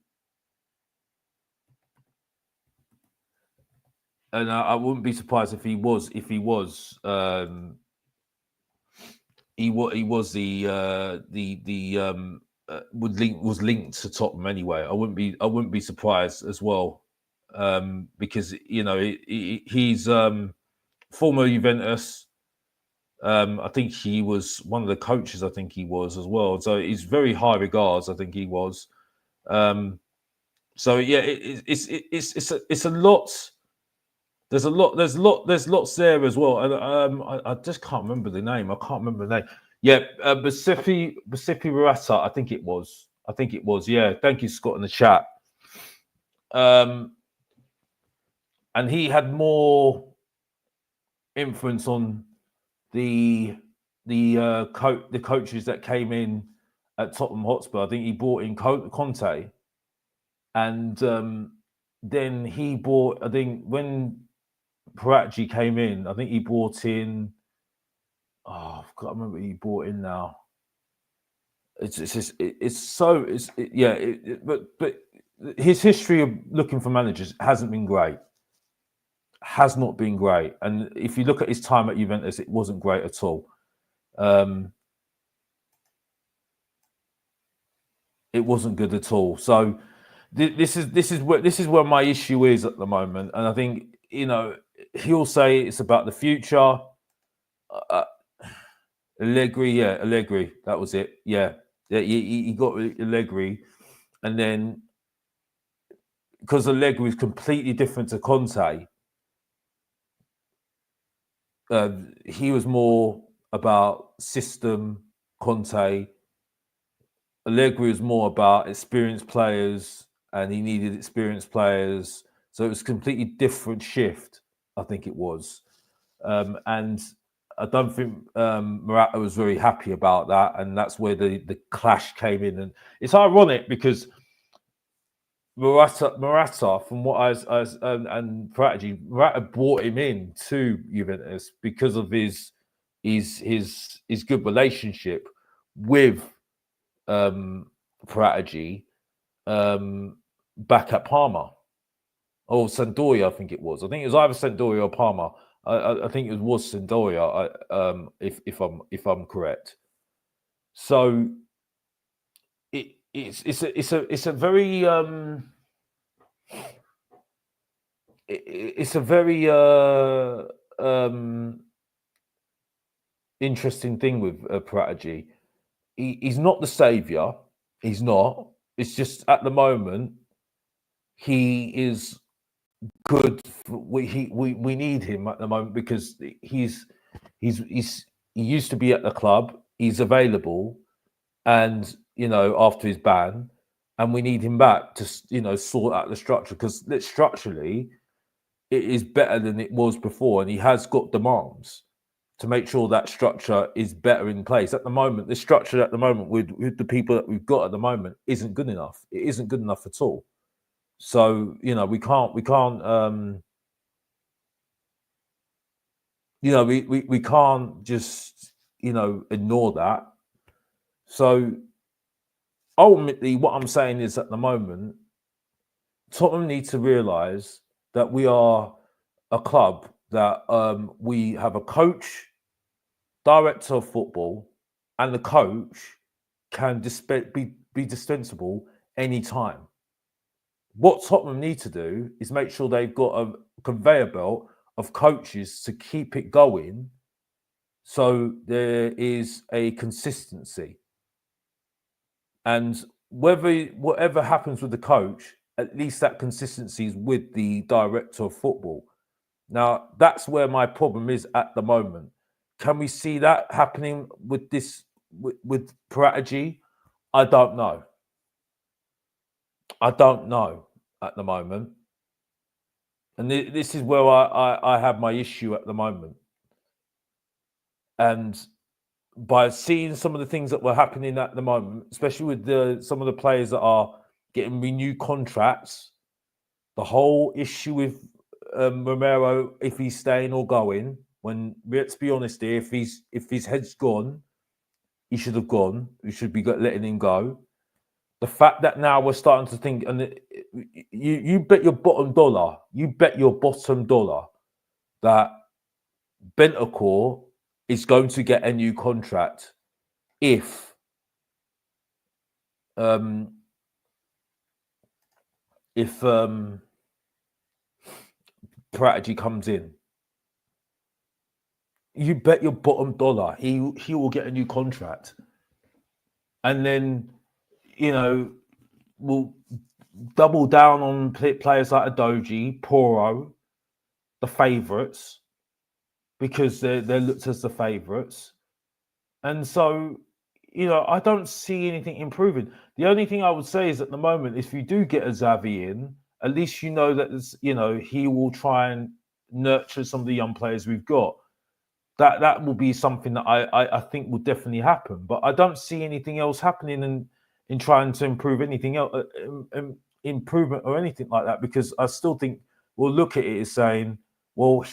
I wouldn't be surprised if he was was linked to Tottenham anyway. I wouldn't be surprised as well, because he's former Juventus. I think he was one of the coaches. I think he was as well. So he's very high regards. I think he was. So yeah, it's a lot. There's lots there as well. And I just can't remember the name. I can't remember the name. Yeah, Basifi Rata, I think it was. Yeah, thank you, Scott, in the chat. And he had more influence on the coaches that came in at Tottenham Hotspur. I think he brought in Conte, and then he brought. I think when Paratici came in, I think he brought in. Oh, I can't remember who he brought in now. But his history of looking for managers hasn't been great. Has not been great, and if you look at his time at Juventus, it wasn't great at all. It wasn't good at all. So this is where my issue is at the moment, and I think he'll say it's about the future. Allegri, that was it. Yeah, he got Allegri, and then because Allegri is completely different to Conte, he was more about system. Conte, Allegri was more about experienced players, and he needed experienced players. So it was a completely different shift, I think it was, and I don't think Morata was very happy about that, and that's where the clash came in. And it's ironic because Morata, from what and Paratici, Morata brought him in to Juventus because of his good relationship with Paratici back at Parma. Or Sampdoria, I think it was. I think it was either Sampdoria or Parma. I think it was Sampdoria, if I'm correct. So it's a very interesting thing with Paratici. He's not the savior. He's not. It's just at the moment he is good. We need him at the moment because he used to be at the club. He's available, and after his ban, and we need him back to sort out the structure, because structurally it is better than it was before, and he has got demands to make sure that structure is better in place. At the moment, the structure at the moment with the people that we've got at the moment isn't good enough. It isn't good enough at all. So we can't we can't just ignore that. So ultimately, what I'm saying is, at the moment, Tottenham need to realise that we are a club that we have a coach, director of football, and the coach can be dispensable anytime. What Tottenham need to do is make sure they've got a conveyor belt of coaches to keep it going, so there is a consistency. And whatever happens with the coach, at least that consistency is with the director of football. Now, that's where my problem is at the moment. Can we see that happening with with Paratici? I don't know. I don't know at the moment. And this is where I have my issue at the moment. And by seeing some of the things that were happening at the moment, especially with some of the players that are getting renewed contracts, the whole issue with Romero, if he's staying or going. When let's be honest here, if his head's gone, he should have gone. We should be letting him go. The fact that now we're starting to think, and you bet your bottom dollar, that Bentancur is going to get a new contract if Paratici comes in. You bet your bottom dollar he will get a new contract, and then we'll double down on players like Adoji, Poro, the favourites, because they're looked as the favourites. And so, I don't see anything improving. The only thing I would say is at the moment, if you do get a Xavi in, at least you know that he will try and nurture some of the young players we've got. That will be something that I think will definitely happen. But I don't see anything else happening in trying to improve anything else, improvement or anything like that, because I still think we'll look at it as saying, well,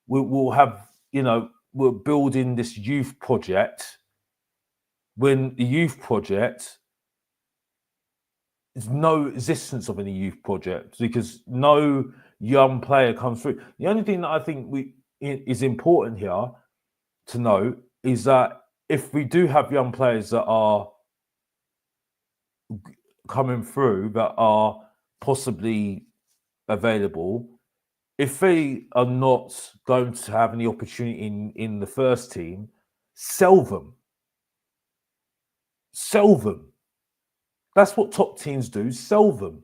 we'll have, we're building this youth project when the youth project is no existence of any youth project, because no young player comes through. The only thing that I think is important here to note is that if we do have young players that are coming through that are possibly available, if they are not going to have any opportunity in the first team, sell them. Sell them. That's what top teams do. Sell them.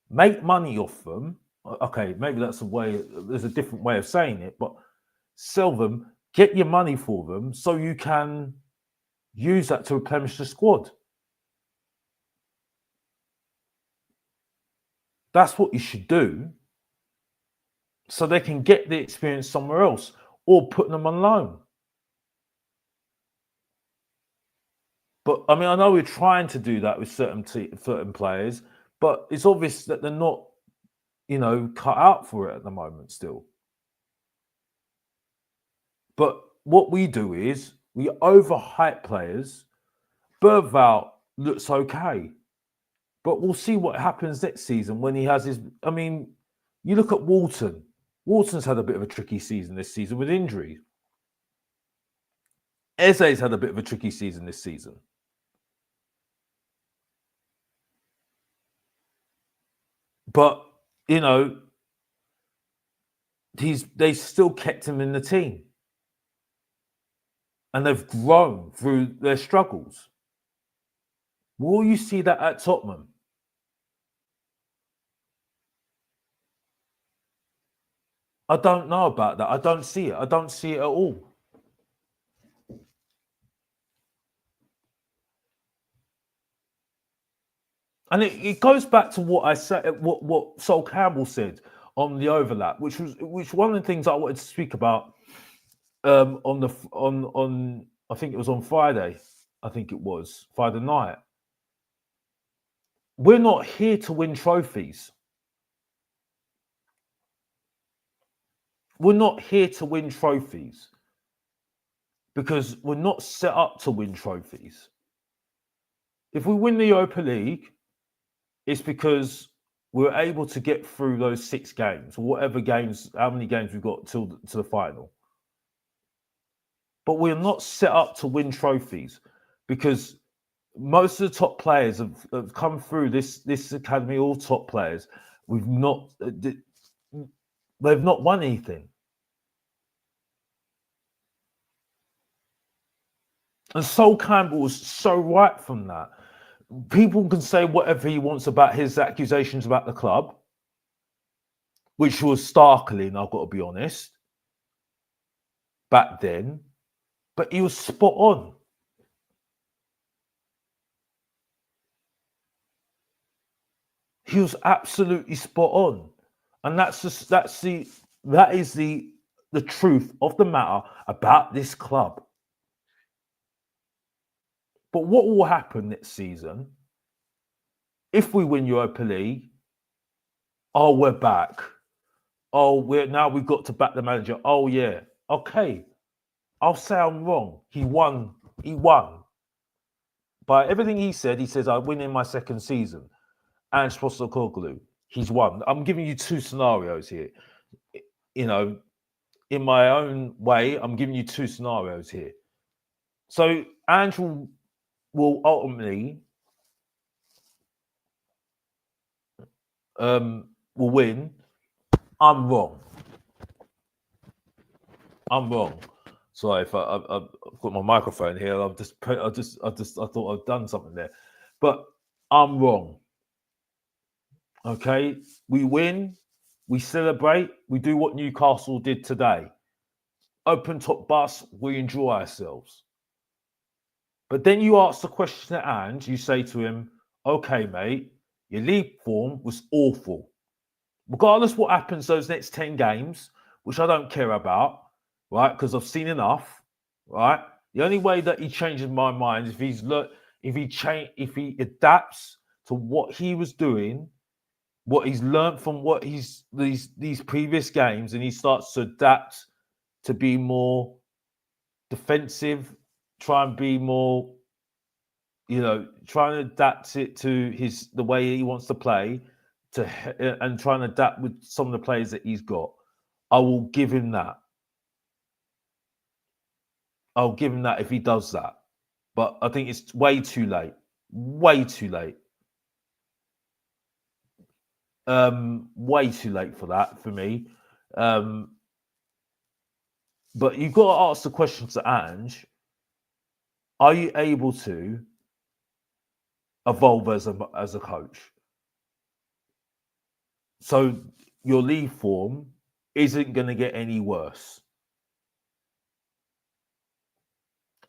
Make money off them. Okay, maybe that's there's a different way of saying it, but sell them, get your money for them so you can use that to replenish the squad. That's what you should do, so they can get the experience somewhere else, or put them on loan. But I mean, I know we're trying to do that with certain players, but it's obvious that they're not, cut out for it at the moment still. But what we do is we overhype players. Bergvall looks okay, but we'll see what happens next season when he has his. I mean, you look at Walton. Walton's had a bit of a tricky season this season with injuries. Eze's had a bit of a tricky season this season. But, they still kept him in the team. And they've grown through their struggles. Will you see that at Tottenham? I don't know about that. I don't see it. I don't see it at all. And it goes back to what I said, what Sol Campbell said on the overlap, which one of the things I wanted to speak about on I think it was on Friday. I think it was Friday night. We're not here to win trophies. We're not here to win trophies because we're not set up to win trophies. If we win the Europa League, it's because we're able to get through those 6 games, or how many games we've got to the final. But we're not set up to win trophies because most of the top players have come through this academy, all top players. They've not won anything. And Sol Campbell was so right from that. People can say whatever he wants about his accusations about the club, which was startling, I've got to be honest, back then. But he was spot on. He was absolutely spot on. And that is the truth of the matter about this club. But what will happen next season if we win Europa League? Oh, we're back. Oh, we've got to back the manager. Oh, yeah. Okay. I'll say I'm wrong. He won. He won. By everything he says, I win in my second season. And Postecoglou, he's won. I'm giving you two scenarios here. You know, in my own way, I'm giving you two scenarios here. So Andrew will ultimately will win. I'm wrong. Sorry if I've got my microphone here. I thought I'd done something there, but I'm wrong. Okay, we win, we celebrate, we do what Newcastle did today. Open top bus, we enjoy ourselves. But then you ask the question at Ange, you say to him, okay, mate, your league form was awful. Regardless what happens those next 10 games, which I don't care about, right? Because I've seen enough, right? The only way that he changes my mind is if he adapts to what he was doing, what he's learned from what these previous games, and he starts to adapt to be more defensive, try and be more, trying to adapt it to the way he wants to play, and trying to adapt with some of the players that he's got. I will give him that. I'll give him that if he does that. But I think it's way too late. Way too late. Way too late for that for me. But you've got to ask the question to Ange: are you able to evolve as a coach? So your league form isn't going to get any worse.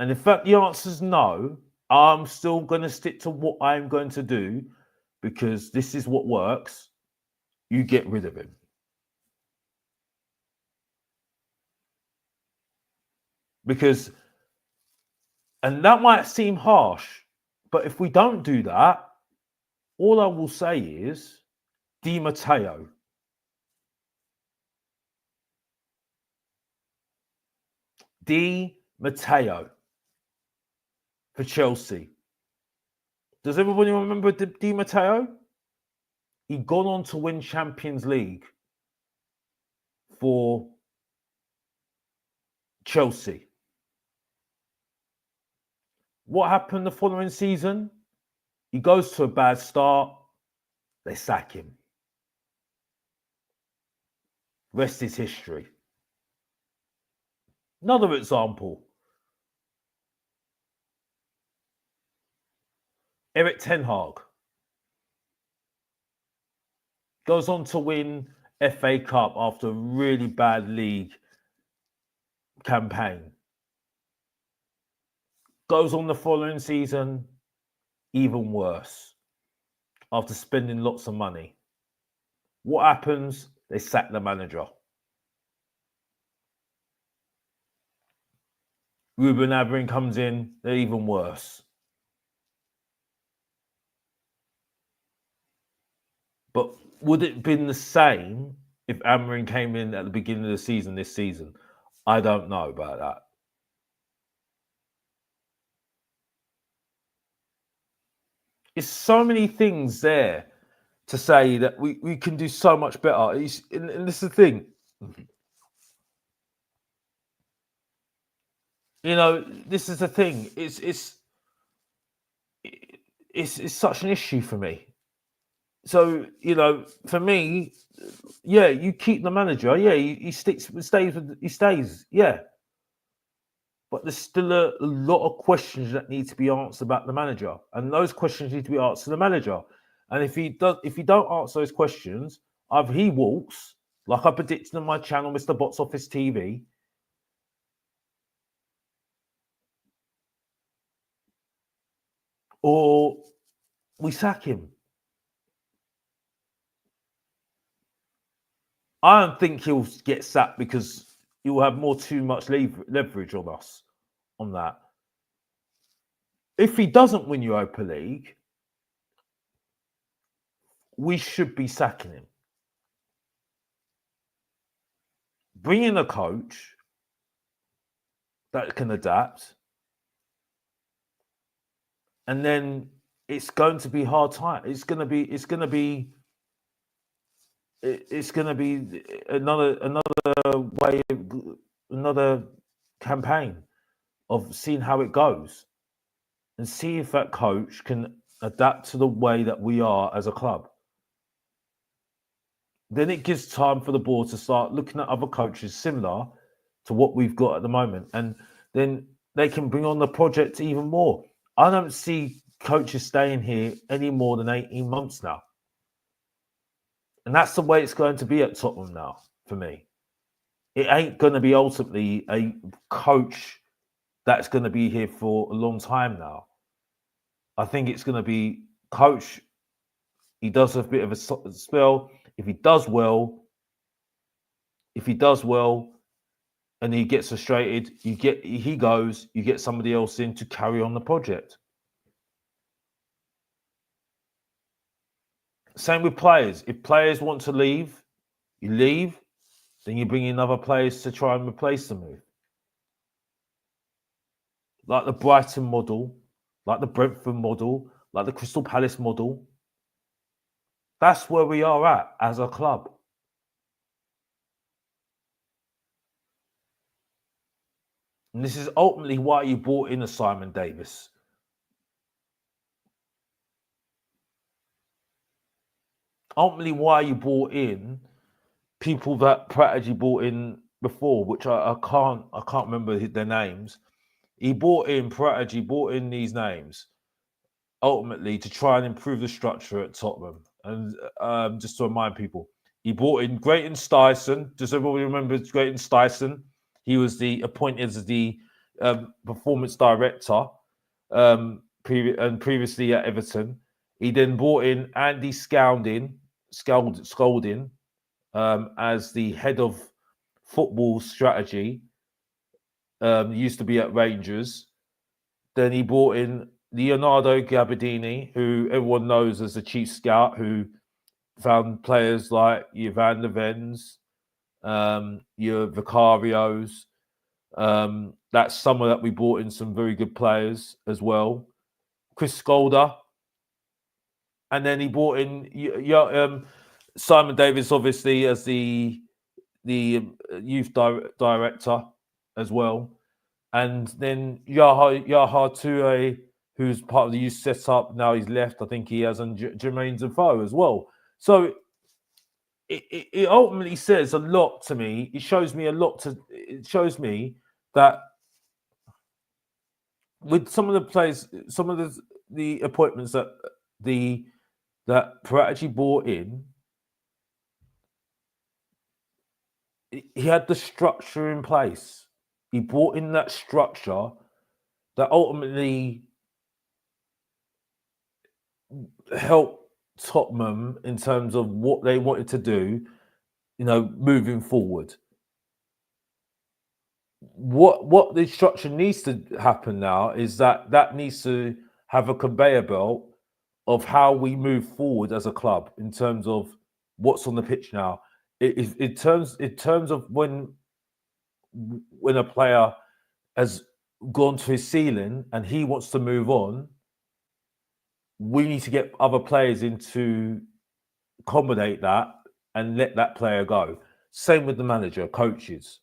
And in fact, the answer is no. I'm still going to stick to what I'm going to do because this is what works. You get rid of him. And that might seem harsh, but if we don't do that, all I will say is Di Matteo. Di Matteo for Chelsea. Does everybody remember Di Matteo? He'd gone on to win Champions League for Chelsea. What happened the following season? He goes to a bad start. They sack him. Rest is history. Another example. Erik Ten Hag goes on to win FA Cup after a really bad league campaign. Goes on the following season, even worse, after spending lots of money. What happens? They sack the manager. Ruben Amorim comes in, they're even worse. But would it have been the same if Amorim came in at the beginning of the season this season? I don't know about that. It's so many things there to say that we can do so much better. And this is the thing. This is the thing. It's such an issue for me. So, for me, yeah, you keep the manager. Yeah, he stays. Yeah. But there's still a lot of questions that need to be answered about the manager. And those questions need to be answered to the manager. And if you don't answer those questions, either he walks, like I predicted on my channel, Mr. Box Office TV, or we sack him. I don't think he'll get sacked because he will have too much leverage on us on that. if he doesn't win Europa League, we should be sacking him. Bring in a coach that can adapt, and then it's going to be hard time. It's going to be another way, another campaign of seeing how it goes, and see if that coach can adapt to the way that we are as a club. Then it gives time for the board to start looking at other coaches similar to what we've got at the moment, and then they can bring on the project even more. I don't see coaches staying here any more than 18 months now. And that's the way it's going to be at Tottenham now, for me. It ain't going to be ultimately a coach that's going to be here for a long time now. I think it's going to be coach. He does a bit of a spell. If he does well, and he gets frustrated, he goes, you get somebody else in to carry on the project. Same with players. If players want to leave, you leave, then you bring in other players to try and replace the move. Like the Brighton model, like the Brentford model, like the Crystal Palace model. That's where we are at as a club. And this is ultimately why you brought in a Simon Davis. Ultimately why you brought in people that Paratici brought in before, which I can't remember their names. Paratici brought in these names ultimately to try and improve the structure at Tottenham. And just to remind people, he brought in Grayton Stuyson. Does everybody remember Grayton Stuyson? He was appointed as the performance director previously at Everton. He then brought in Andy Scolding as the head of football strategy. Used to be at Rangers. Then he brought in Leonardo Gabardini, who everyone knows as the chief scout, who found players like your Van der Vens, your Vicarios. That's summer that we brought in some very good players as well. Chris Scholder. And then he brought in Simon Davis, obviously, as the youth director as well. And then Yaha Toure, who's part of the youth setup. Now he's left. I think he has Jermaine Defoe as well. So it ultimately says a lot to me. It shows me that with some of the players, some of the appointments that Paratici brought in, he had the structure in place. He brought in that structure that ultimately helped Tottenham in terms of what they wanted to do, moving forward. What the structure needs to happen now is that needs to have a conveyor belt of how we move forward as a club in terms of what's on the pitch now. In terms of when a player has gone to his ceiling and he wants to move on, we need to get other players in to accommodate that and let that player go. Same with the manager, coaches.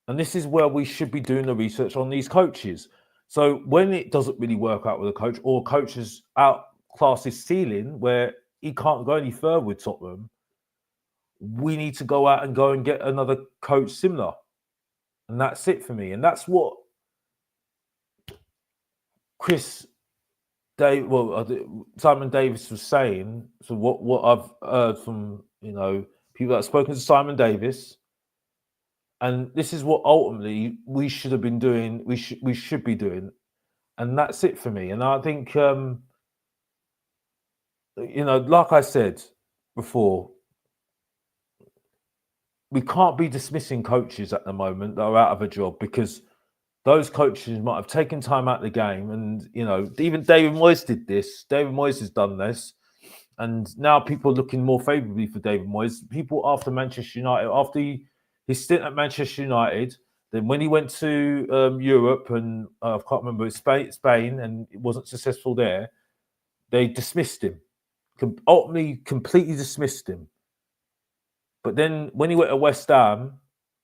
And this is where we should be doing the research on these coaches. So when it doesn't really work out with a coach, or coach has outclassed his ceiling where he can't go any further with Tottenham, we need to go out and get another coach similar. And that's it for me. And that's what Simon Davis was saying. So what I've heard from people that have spoken to Simon Davis, and this is what ultimately we should have been doing. We should be doing, and that's it for me. And I think like I said before, we can't be dismissing coaches at the moment that are out of a job, because those coaches might have taken time out of the game, and even David Moyes did this. David Moyes has done this, and now people are looking more favourably for David Moyes. People after Manchester United, after his stint at Manchester United, then when he went to Europe and I can't remember Spain, and it wasn't successful there, they dismissed him. Ultimately, completely dismissed him. But then when he went to West Ham,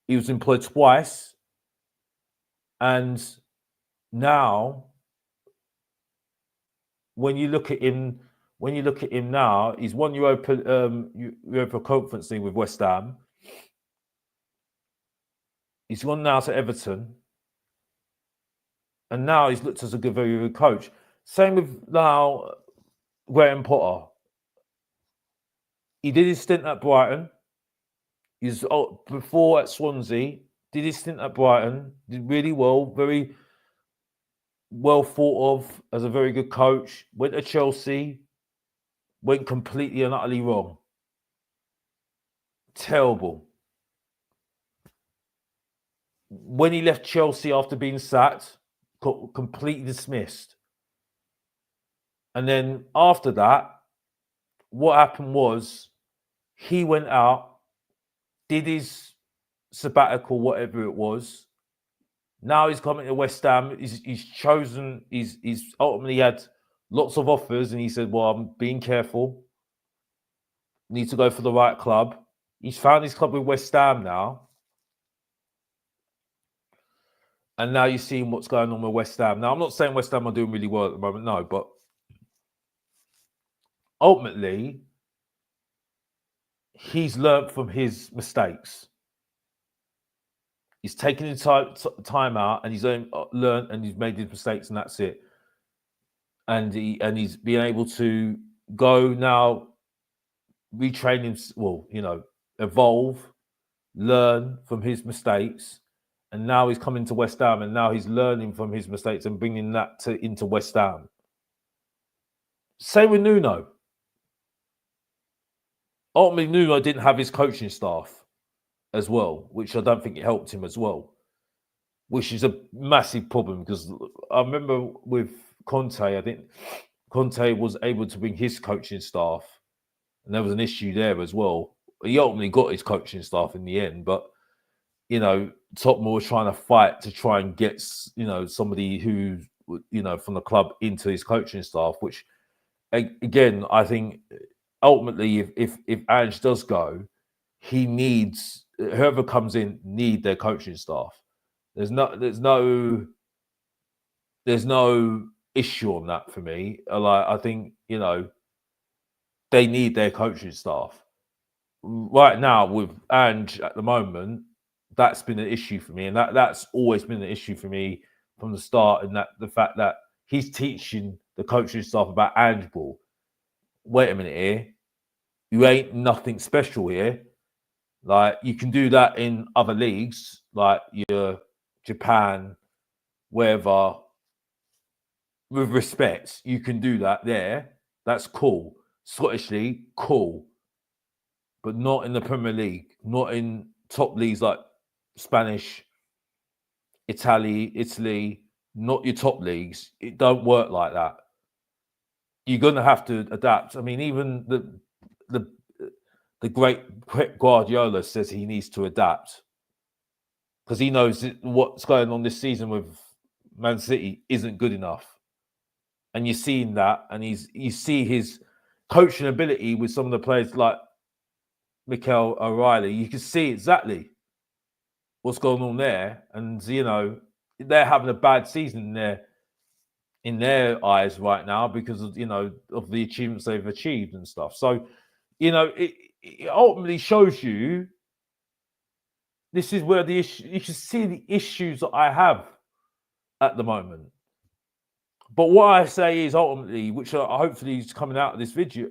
he was employed twice. And now, when you look at him now, he's won Europa Conference League with West Ham. He's gone now to Everton. And now he's looked as a very good coach. Same with now Graham Potter. He did his stint at Brighton. He's before at Swansea. Did his stint at Brighton. Did really well. Very well thought of as a very good coach. Went to Chelsea. Went completely and utterly wrong. Terrible. When he left Chelsea after being sacked, got completely dismissed. And then after that, what happened was he went out, did his sabbatical, whatever it was. Now he's coming to West Ham. He's chosen. He's ultimately had lots of offers, and he said, "Well, I'm being careful. Need to go for the right club." He's found his club with West Ham now, and now you're seeing what's going on with West Ham. Now, I'm not saying West Ham are doing really well at the moment, no, but ultimately, he's learned from his mistakes. He's taken his time out, and he's learned, and he's made his mistakes, and that's it. And he's been able to go now, retrain him. Well, evolve, learn from his mistakes, and now he's coming to West Ham, and now he's learning from his mistakes and bringing that into West Ham. Same with Nuno. Ultimately, Nuno didn't have his coaching staff as well, which I don't think it helped him as well, which is a massive problem, because I remember with Conte, I think Conte was able to bring his coaching staff, and there was an issue there as well. He ultimately got his coaching staff in the end, but Tottenham was trying to fight to try and get somebody who from the club into his coaching staff, which again, I think ultimately if Ange does go, he needs whoever comes in need their coaching staff. There's no issue on that for me. I think they need their coaching staff. Right now with Ange at the moment, that's been an issue for me, and that's always been an issue for me from the start. And that the fact that he's teaching the coaching staff about Ange ball. Wait a minute here, you ain't nothing special here. Like, you can do that in other leagues, like your Japan, wherever, with respect. You can do that there. That's cool. Scottish League, cool. But not in the Premier League, not in top leagues like Spanish, Italy, not your top leagues. It don't work like that. You're going to have to adapt. I mean, even the great Pep Guardiola says he needs to adapt, because he knows what's going on this season with Man City isn't good enough. And you're seeing that, and you see his coaching ability with some of the players like Mikel O'Reilly. You can see exactly what's going on there, and they're having a bad season in their eyes right now because of of the achievements they've achieved and stuff. So it ultimately shows you this is where the issue. You can see the issues that I have at the moment. But what I say is ultimately, which hopefully is coming out of this video,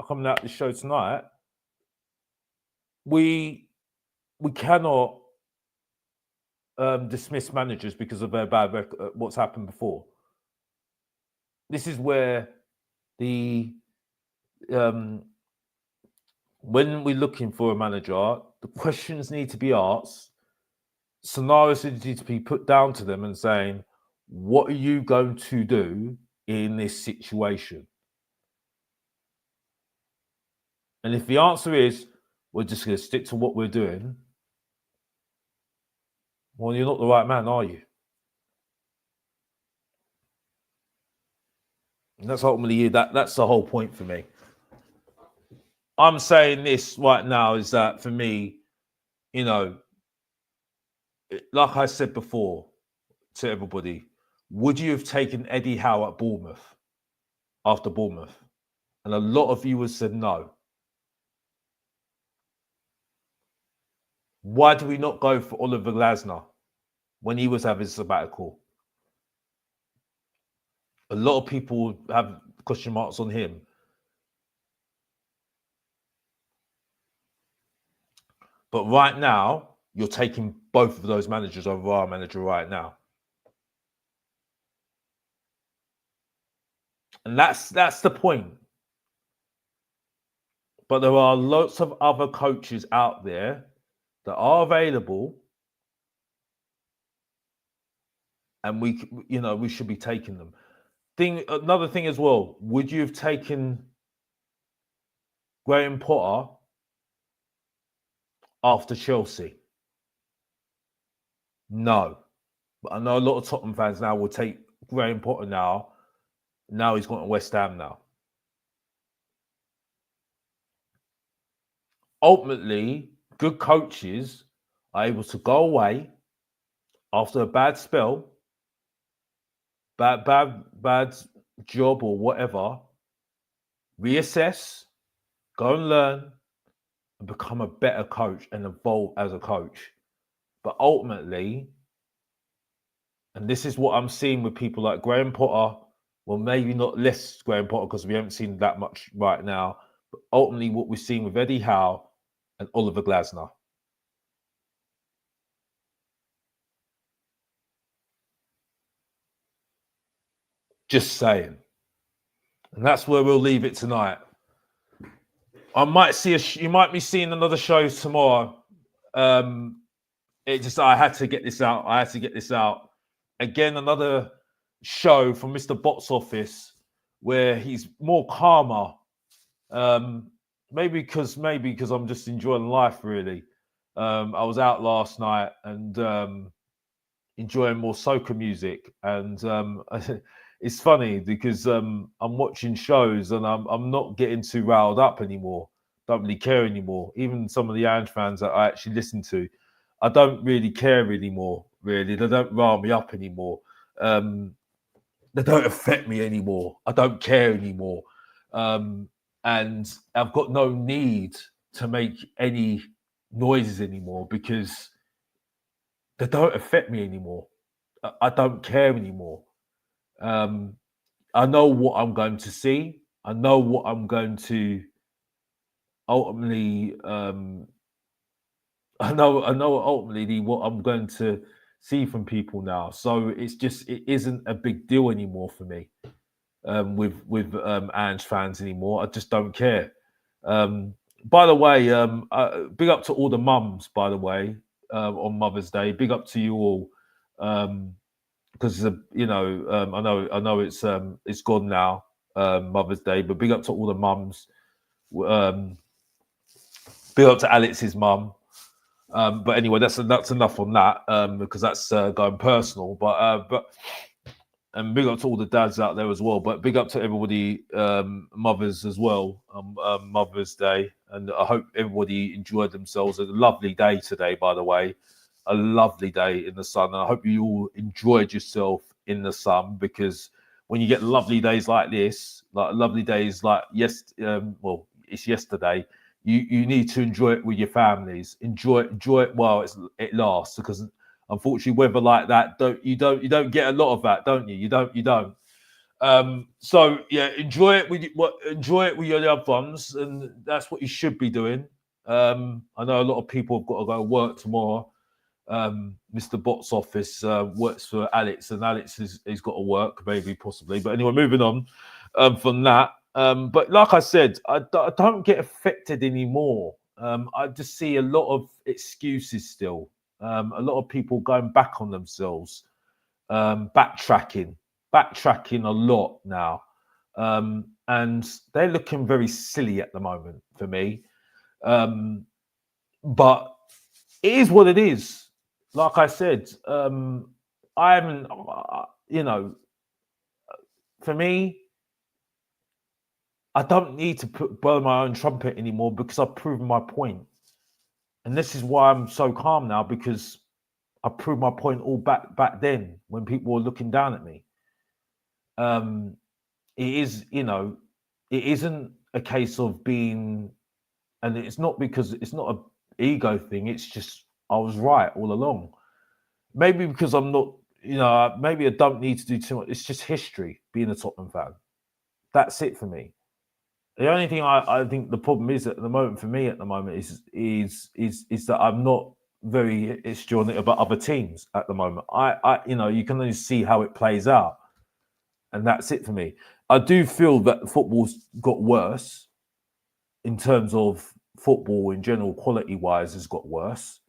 coming out of this show tonight, we cannot dismiss managers because of their bad record, what's happened before. This is where when we're looking for a manager, the questions need to be asked scenarios need to be put down to them and saying, what are you going to do in this situation? And if the answer is, we're just going to stick to what we're doing, well, you're not the right man, are you? And that's ultimately that's the whole point for me. I'm saying this right now is that for me, you know, like I said before to everybody, would you have taken Eddie Howe at Bournemouth after Bournemouth? And a lot of viewers said no. Why do we not go for Oliver Glasner when he was having sabbatical? A lot of people have question marks on him. But right now, you're taking both of those managers over our manager right now. And that's the point. But there are lots of other coaches out there that are available, and we should be taking them. Another thing as well, would you have taken Graham Potter after Chelsea? No. But I know a lot of Tottenham fans now will take Graham Potter now. Now he's gone to West Ham now. Ultimately, good coaches are able to go away after a bad spell, bad job or whatever, reassess, go and learn, and become a better coach and evolve as a coach. But ultimately, and this is what I'm seeing with people like Graham Potter, well, maybe not less Graham Potter because we haven't seen that much right now, but ultimately what we're seeing with Eddie Howe and Oliver Glasner. Just saying. And that's where we'll leave it tonight. I might see you might be seeing another show tomorrow. I had to get this out. Again, another show from Mr. Bot's office where he's more calmer. Maybe because I'm just enjoying life really. I was out last night and enjoying more soca music, and it's funny because I'm watching shows and I'm not getting too riled up anymore. Don't really care anymore. Even some of the Ange fans that I actually listen to, I don't really care anymore. Really, they don't rile me up anymore. They don't affect me anymore. I don't care anymore. And I've got no need to make any noises anymore because they don't affect me anymore. I don't care anymore. I know what I'm going to see. I know what I'm going to ultimately. I know ultimately what I'm going to see from people now. So it isn't a big deal anymore for me. With Ange fans anymore. I just don't care. By the way, big up to all the mums. By the way, on Mother's Day, big up to you all. Because I know it's gone now, Mother's Day, but big up to all the mums. Big up to Alex's mum. But anyway, that's enough on that because that's going personal. But and big up to all the dads out there as well. But big up to everybody, mothers as well, Mother's Day. And I hope everybody enjoyed themselves. A lovely day today, by the way. A lovely day in the sun. And I hope you all enjoyed yourself in the sun because when you get lovely days like this, like lovely days like it's yesterday, you need to enjoy it with your families. Enjoy it while it lasts because unfortunately, weather like that, you don't get a lot of that, don't you? You don't. So yeah, enjoy it with your loved ones, and that's what you should be doing. I know a lot of people have got to go work tomorrow. Mr. Bot's office works for Alex, and Alex he's got to work, maybe possibly. But anyway, moving on from that. But like I said, I don't get affected anymore. I just see a lot of excuses still. A lot of people going back on themselves, backtracking a lot now. And they're looking very silly at the moment for me. But it is what it is. Like I said, I haven't, for me, I don't need to blow my own trumpet anymore because I've proven my point. And this is why I'm so calm now, because I proved my point all back then when people were looking down at me. It is, it isn't a case of being, and it's not because it's not an ego thing. It's just I was right all along. Maybe because I'm not, maybe I don't need to do too much. It's just history being a Tottenham fan. That's it for me. The only thing I think the problem is at the moment for me at the moment is that I'm not very histrionic about other teams at the moment. You can only see how it plays out, and that's it for me. I do feel that football's got worse in terms of football in general, quality wise, has got worse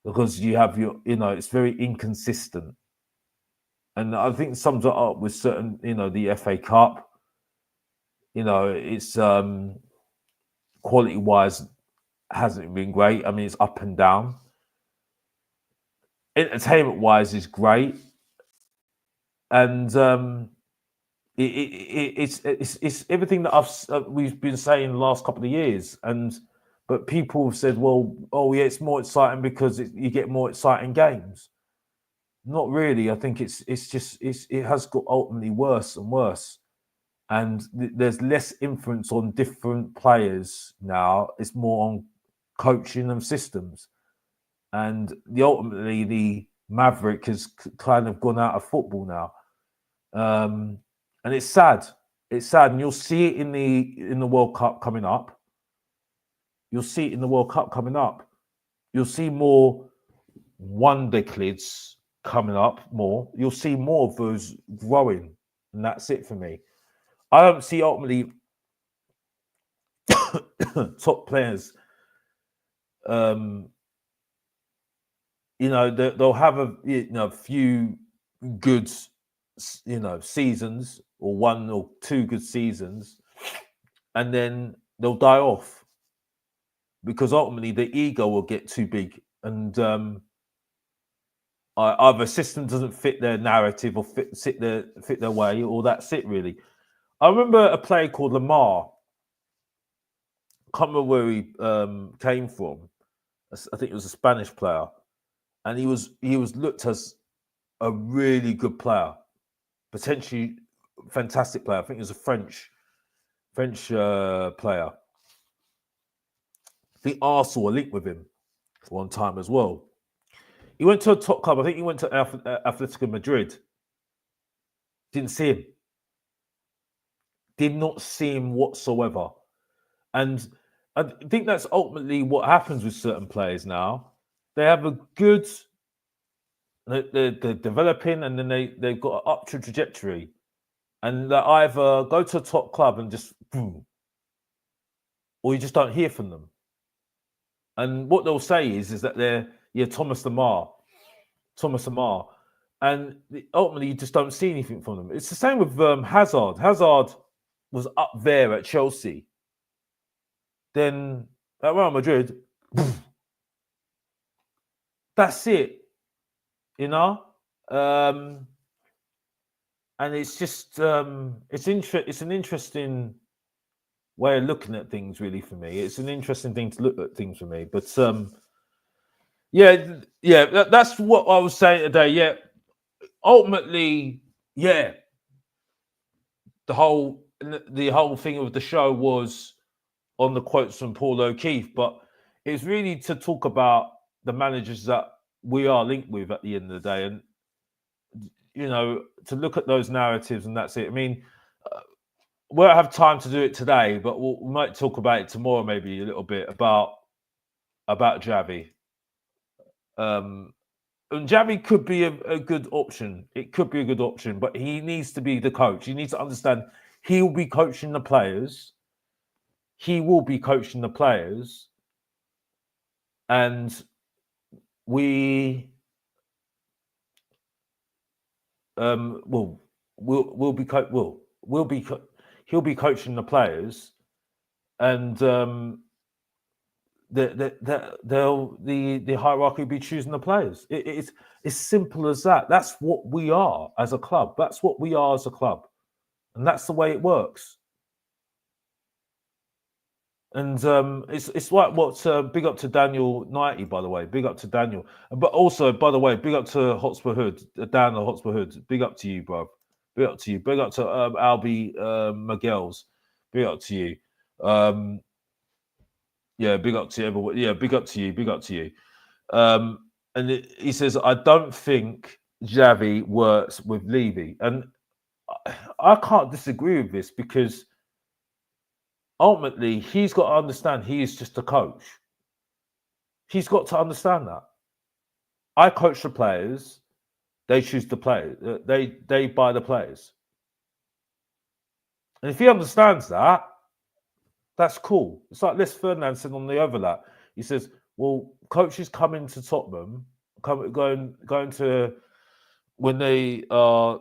because you have it's very inconsistent, and I think sums it up with certain, the FA Cup. It's quality wise hasn't been great. I mean, it's up and down. Entertainment wise is great, and it's everything that we've been saying the last couple of years. But people have said, well, oh yeah, it's more exciting because you get more exciting games. Not really. I think it has got ultimately worse and worse. And there's less influence on different players now. It's more on coaching and systems. And ultimately, the maverick has kind of gone out of football now. And it's sad. It's sad. And you'll see it in the World Cup coming up. You'll see it in the World Cup coming up. You'll see more wonder kids coming up more. You'll see more of those growing. And that's it for me. I don't see ultimately top players. They'll have a few good, seasons, or one or two good seasons, and then they'll die off because ultimately the ego will get too big, and either a system doesn't fit their narrative or fit their way, or that's it really. I remember a player called Lamar. I can't remember where he came from. I think it was a Spanish player, and he was looked as a really good player, potentially fantastic player. I think he was a French player. I think Arsenal were linked with him for one time as well. He went to a top club. I think he went to Atletico Madrid. Didn't see him. Did not see him whatsoever. And I think that's ultimately what happens with certain players now. They have a good, they're developing, and then they've got an upward trajectory. And they either go to a top club and just boom, or you just don't hear from them. And what they'll say is that they're Thomas Lamar. And ultimately you just don't see anything from them. It's the same with Hazard. Hazard was up there at Chelsea. Then at Real Madrid, that's it. And it's just it's an interesting way of looking at things, really, for me. It's an interesting thing to look at things for me. But that's what I was saying today. Yeah, ultimately, yeah, the whole thing of the show was on the quotes from Paul O Keefe, but it's really to talk about the managers that we are linked with at the end of the day, and to look at those narratives, and that's it. I mean, we won't have time to do it today, but we might talk about it tomorrow, maybe a little bit about Javi. And Javi could be a good option. It could be a good option, but he needs to be the coach. He needs to understand he will be coaching the players. And we we'll be he'll be coaching the players, and the hierarchy will be choosing the players. It's simple as that. That's what we are as a club. That's what we are as a club, and that's the way it works. And it's like what's big up to Daniel 90, by the way. Big up to Daniel. But also, by the way, big up to Hotspur Hood, Dan the Hotspur Hood. Big up to you, bro. Big up to you. Big up to Albie Miguel's. Big up to you. Yeah, big up to everybody. Yeah, big up to you. Big up to you. He says, I don't think Xavi works with Levy. And I can't disagree with this, because ultimately, he's got to understand he is just a coach. He's got to understand that. I coach the players. They choose the players. They buy the players. And if he understands that, that's cool. It's like Les Ferdinand said on the overlap. He says, well, coaches come into Tottenham, going to, when they are,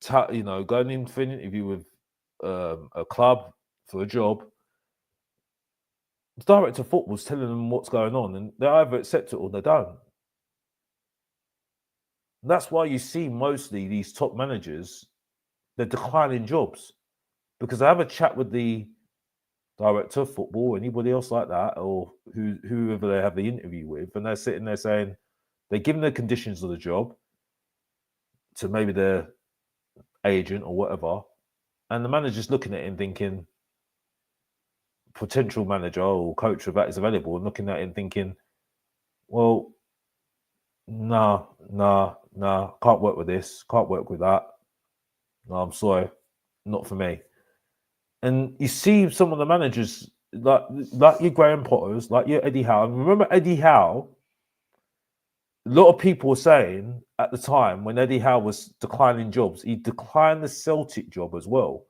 going in for an interview with a club for a job, the director of football's telling them what's going on, and they either accept it or they don't. And that's why you see mostly these top managers, they're declining jobs, because they have a chat with the director of football, anybody else like that, or whoever they have the interview with, and they're sitting there saying, they're giving the conditions of the job to maybe their agent or whatever, and the manager's looking at it and thinking, potential manager or coach of that is available, and looking at it and thinking, well, nah, can't work with this, can't work with that. No, I'm sorry, not for me. And you see some of the managers, like your Graham Potters, like your Eddie Howe. And remember Eddie Howe, a lot of people were saying at the time when Eddie Howe was declining jobs, he declined the Celtic job as well.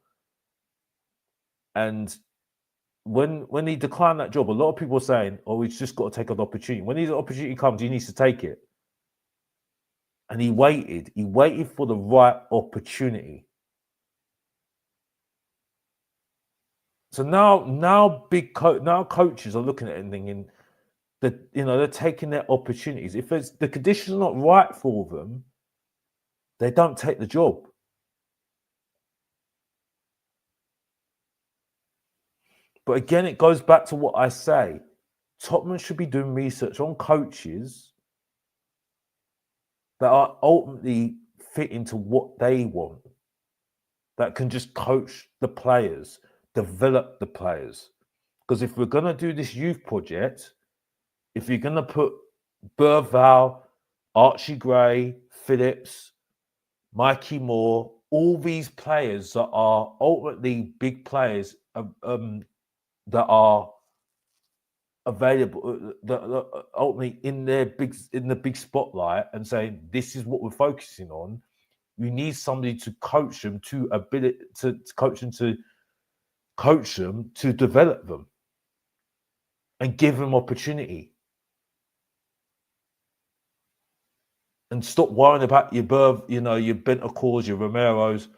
And when he declined that job, a lot of people were saying, oh, he's just got to take an opportunity. When his opportunity comes, he needs to take it. And he waited for the right opportunity. So now coaches are looking at it and thinking that, they're taking their opportunities. If the conditions are not right for them, they don't take the job. But again, it goes back to what I say. Tottenham should be doing research on coaches that are ultimately fit into what they want, that can just coach the players, develop the players. Because if we're going to do this youth project, if you're going to put Burval, Archie Gray, Phillips, Mikey Moore, all these players that are ultimately big players that are available, that are ultimately in the big spotlight, and saying this is what we're focusing on, you need somebody to coach them to coach them to develop them and give them opportunity. And stop worrying about your your Bentancurs, your Romeros.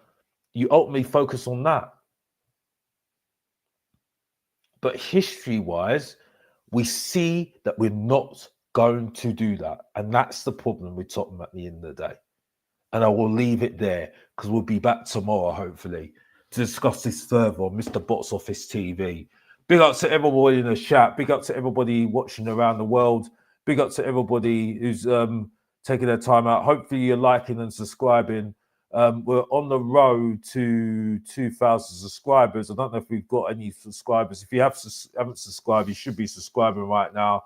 You ultimately focus on that. But history-wise, we see that we're not going to do that. And that's the problem with Tottenham at the end of the day. And I will leave it there, because we'll be back tomorrow, hopefully, to discuss this further on Mr. Box Office TV. Big up to everybody in the chat. Big up to everybody watching around the world. Big up to everybody who's taking their time out. Hopefully you're liking and subscribing. We're on the road to 2,000 subscribers. I don't know if we've got any subscribers. If you haven't subscribed, you should be subscribing right now.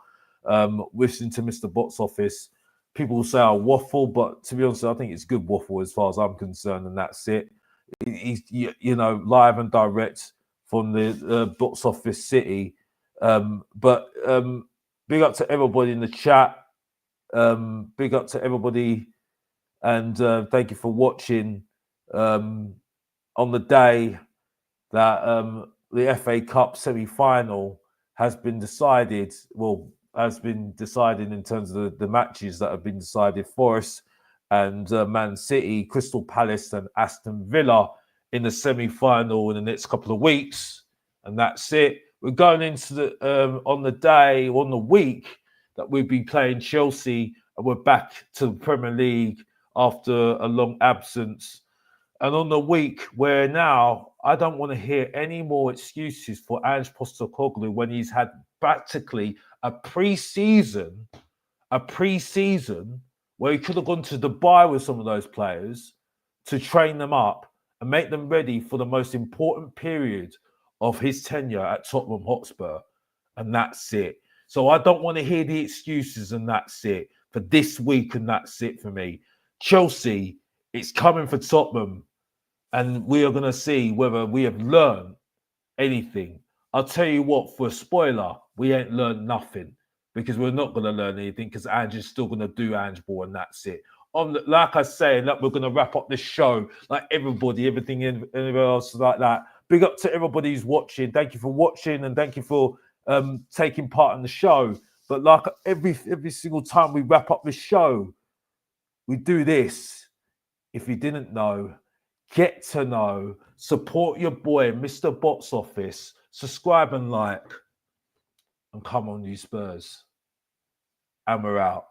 Listening to Mr. Box Office. People will say I waffle, but to be honest, I think it's good waffle as far as I'm concerned, and that's it. He's live and direct from the Box Office City. But big up to everybody in the chat. Big up to everybody, and thank you for watching on the day that the FA Cup semi-final has been decided. Well, has been decided in terms of the matches that have been decided. Forest and Man City, Crystal Palace and Aston Villa in the semi-final in the next couple of weeks, and that's it. We're going into the on the week that we'll be playing Chelsea, and we're back to the Premier League after a long absence. And on the week where now I don't want to hear any more excuses for Ange Postecoglou when he's had practically a pre-season where he could have gone to Dubai with some of those players to train them up and make them ready for the most important period of his tenure at Tottenham Hotspur. And that's it. So I don't want to hear the excuses, and that's it for this week, and that's it for me. Chelsea, it's coming for Tottenham, and we are going to see whether we have learned anything. I'll tell you what, for a spoiler, we ain't learned nothing, because we're not going to learn anything, because Ange is still going to do Ange ball, and that's it. Like I say, that we're going to wrap up this show, like everybody, everything else like that. Big up to everybody who's watching. Thank you for watching, and thank you for taking part in the show. But like every single time we wrap up this show, we do this. If you didn't know, get to know, support your boy, Mr. Box Office, subscribe and like, and come on, you Spurs. And we're out.